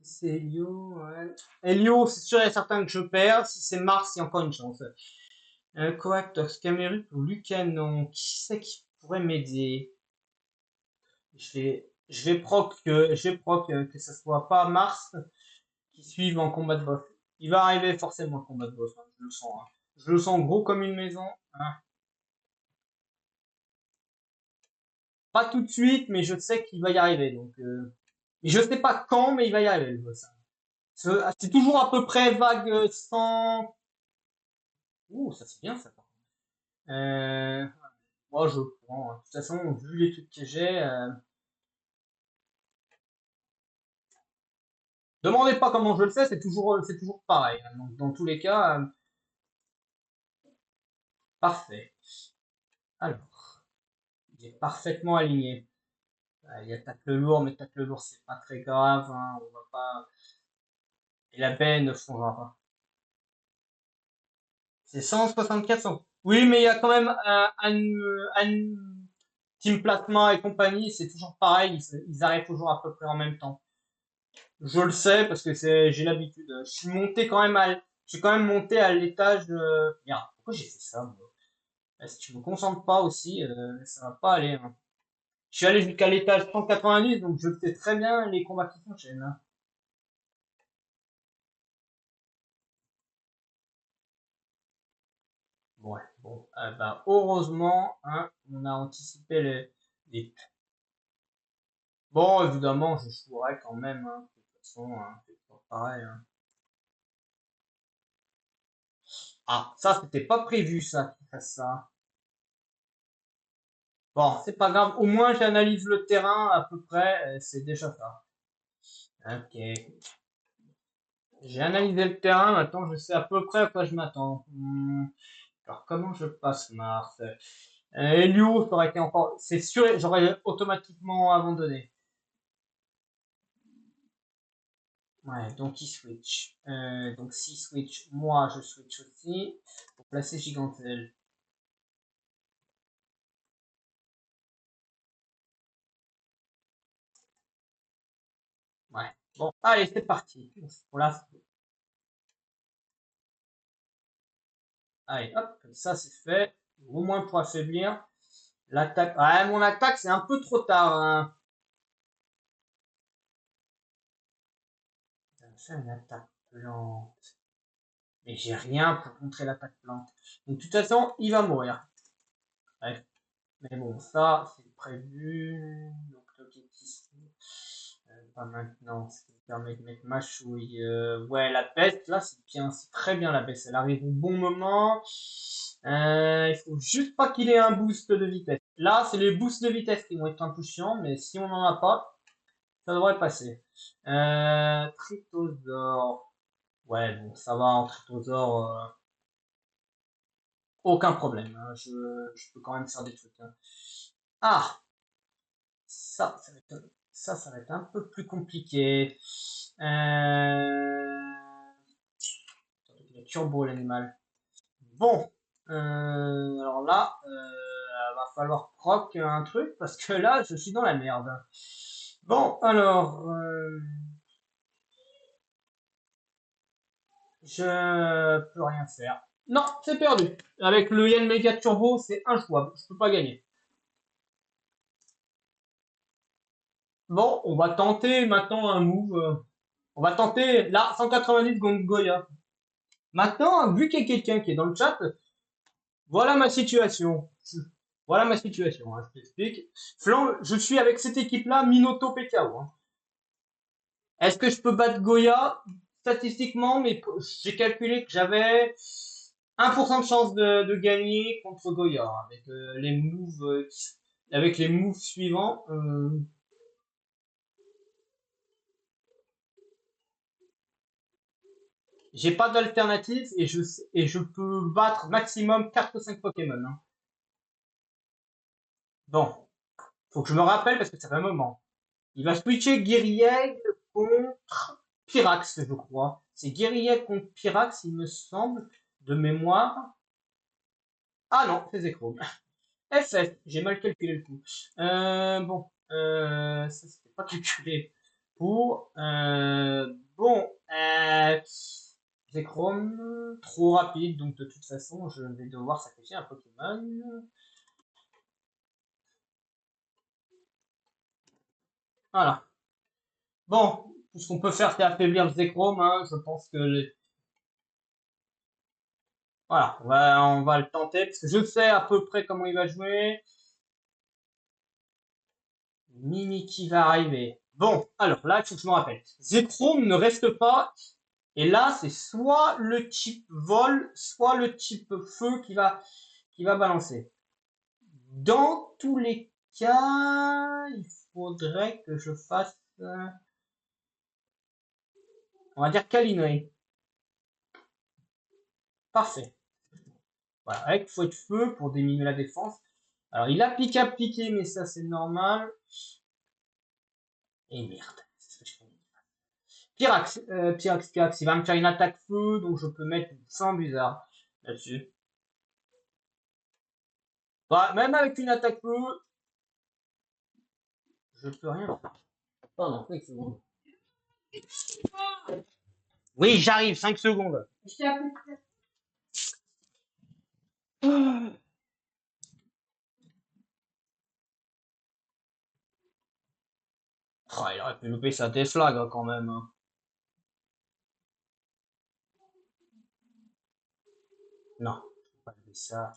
C'est Helio, ouais. Helio, c'est sûr et certain que je perds. Si c'est Mars, il y a encore une chance. Coactox, Camerup ou Lucanon. Qui c'est qui pourrait m'aider? Je vais proc que ce soit pas Mars qui suive en combat de boss. Il va arriver forcément en combat de boss, hein, je le sens, hein. Je le sens gros comme une maison, hein. Pas tout de suite, mais je sais qu'il va y arriver. Donc, je sais pas quand, mais il va y arriver le boss, hein. C'est toujours à peu près vague 100. Ouh, ça c'est bien ça. Euh, Moi je prends, hein. De toute façon, vu les trucs que j'ai, demandez pas comment je le sais, c'est toujours pareil, hein. Donc dans tous les cas, parfait. Alors, il est parfaitement aligné. Il attaque le lourd, mais attaque le lourd, c'est pas très grave, hein, on va pas. Et la baie ne fondra pas. C'est 164. Oui, mais il y a quand même un Team Plasma et compagnie, c'est toujours pareil, ils arrivent toujours à peu près en même temps. Je le sais parce que j'ai l'habitude. Je suis quand même monté à l'étage. Merde, pourquoi j'ai fait ça, moi? Si tu me concentres pas aussi, ça va pas aller, hein. Je suis allé jusqu'à l'étage 190, donc je sais très bien les combats qui s'enchaînent, hein. Ouais, bon, bah, heureusement, hein, on a anticipé les. Bon, évidemment, je jouerai quand même, hein, de toute façon, hein, c'est toujours pareil, hein. Ah, ça, c'était pas prévu, ça, qu'il fasse ça. Bon, c'est pas grave, au moins j'analyse le terrain à peu près, c'est déjà ça. Ok. J'ai analysé le terrain, maintenant je sais à peu près à quoi je m'attends. Alors comment je passe Mars? Helio, ça aurait été encore. C'est sûr, j'aurais automatiquement abandonné. Ouais, donc il switch. Donc si switch, moi je switch aussi. Pour placer Gigantel. Ouais. Bon, allez, c'est parti. Pour la... Allez, hop, comme ça c'est fait. Au moins pour affaiblir. L'attaque. Ouais, mon attaque c'est un peu trop tard, hein. C'est une attaque lente. Mais j'ai rien pour contrer l'attaque lente. Donc de toute façon, il va mourir. Bref. Mais bon, ça, c'est prévu. Donc l'objectif, pas maintenant. Ce qui me permet de mettre ma chouille. Ouais, la peste, là, c'est bien. C'est très bien la peste. Elle arrive au bon moment. Il faut juste pas qu'il ait un boost de vitesse. Là, c'est les boosts de vitesse qui vont être un peu chiants, mais si on n'en a pas, ça devrait passer. Trytosaure. Ouais, bon, ça va en Trytosaure. Aucun problème, hein. Je peux quand même faire des trucs, hein. Ah, ça va être un peu plus compliqué. Il est turbo l'animal. Bon, alors là, va falloir proc un truc parce que là, je suis dans la merde. Bon, alors, je peux rien faire. Non, c'est perdu. Avec le Yen Mega Turbo, c'est injouable. Je peux pas gagner. Bon, on va tenter maintenant un move. On va tenter là 190 Gongoya. Maintenant, vu qu'il y a quelqu'un qui est dans le chat, voilà ma situation. Voilà ma situation, hein, je t'explique. Flan, je suis avec cette équipe-là, Minoto PKO. Hein. Est-ce que je peux battre Goya? Statistiquement, mais j'ai calculé que j'avais 1% de chance de gagner contre Goya hein, avec avec les moves suivants. J'ai pas d'alternative et je peux battre maximum 4 ou 5 Pokémon. Hein. Bon, faut que je me rappelle parce que ça fait un moment. Il va switcher Guirieg contre Pyrax, je crois. C'est Guirieg contre Pyrax, il me semble, de mémoire. Ah non, c'est Zekrom. FF, j'ai mal calculé le coup. Ça c'était pas calculé pour. Bon, Zekrom, trop rapide, donc de toute façon, je vais devoir sacrifier un Pokémon. Voilà. Bon, tout ce qu'on peut faire, c'est affaiblir Zekrom. Hein. Je pense que voilà, on va le tenter parce que je sais à peu près comment il va jouer. Mini qui va arriver. Bon, alors là, il faut que je me rappelle. Zekrom ne reste pas. Et là, c'est soit le type vol, soit le type feu qui va balancer. Dans tous les cas, il faudrait que je fasse, on va dire câlinerie. Parfait. Voilà, avec fouet de feu pour diminuer la défense. Alors, il a piqué, mais ça, c'est normal. Et merde. Pyrax, il va me faire une attaque feu, donc je peux mettre sans bizarre là-dessus. Bah, même avec une attaque feu, je peux rien faire. Pardon, 5 secondes. Oui, j'arrive, 5 secondes. Oh, il aurait pu louper sa Tesla là, quand même. Hein. Non, je peux pas louper ça.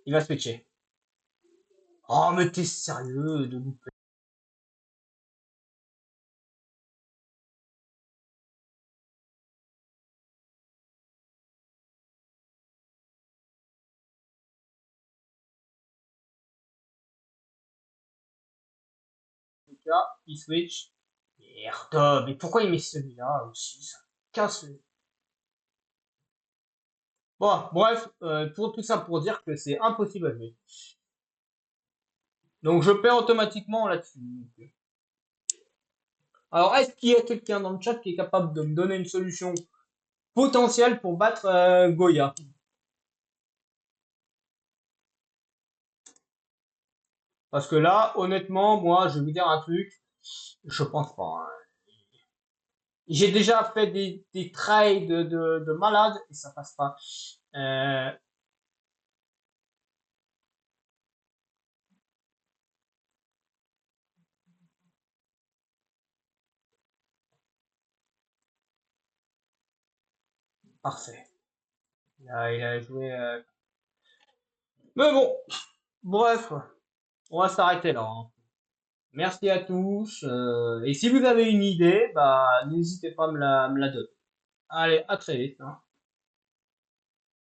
Il va switcher. Oh, mais t'es sérieux de louper. Là, il switch. Merde, mais pourquoi il met celui-là aussi? Ça casse le... Bon, bref, pour tout ça pour dire que c'est impossible à jouer. Donc je perds automatiquement là-dessus. Alors, est-ce qu'il y a quelqu'un dans le chat qui est capable de me donner une solution potentielle pour battre Goya? Parce que là, honnêtement, moi, je vais vous dire un truc, je pense pas. Hein. J'ai déjà fait des trades de malade et ça passe pas. Euh, parfait. Il a joué. Mais bon, bref, on va s'arrêter là. Hein. Merci à tous. Et si vous avez une idée, bah, n'hésitez pas à me la donner. Allez, à très vite. Hein.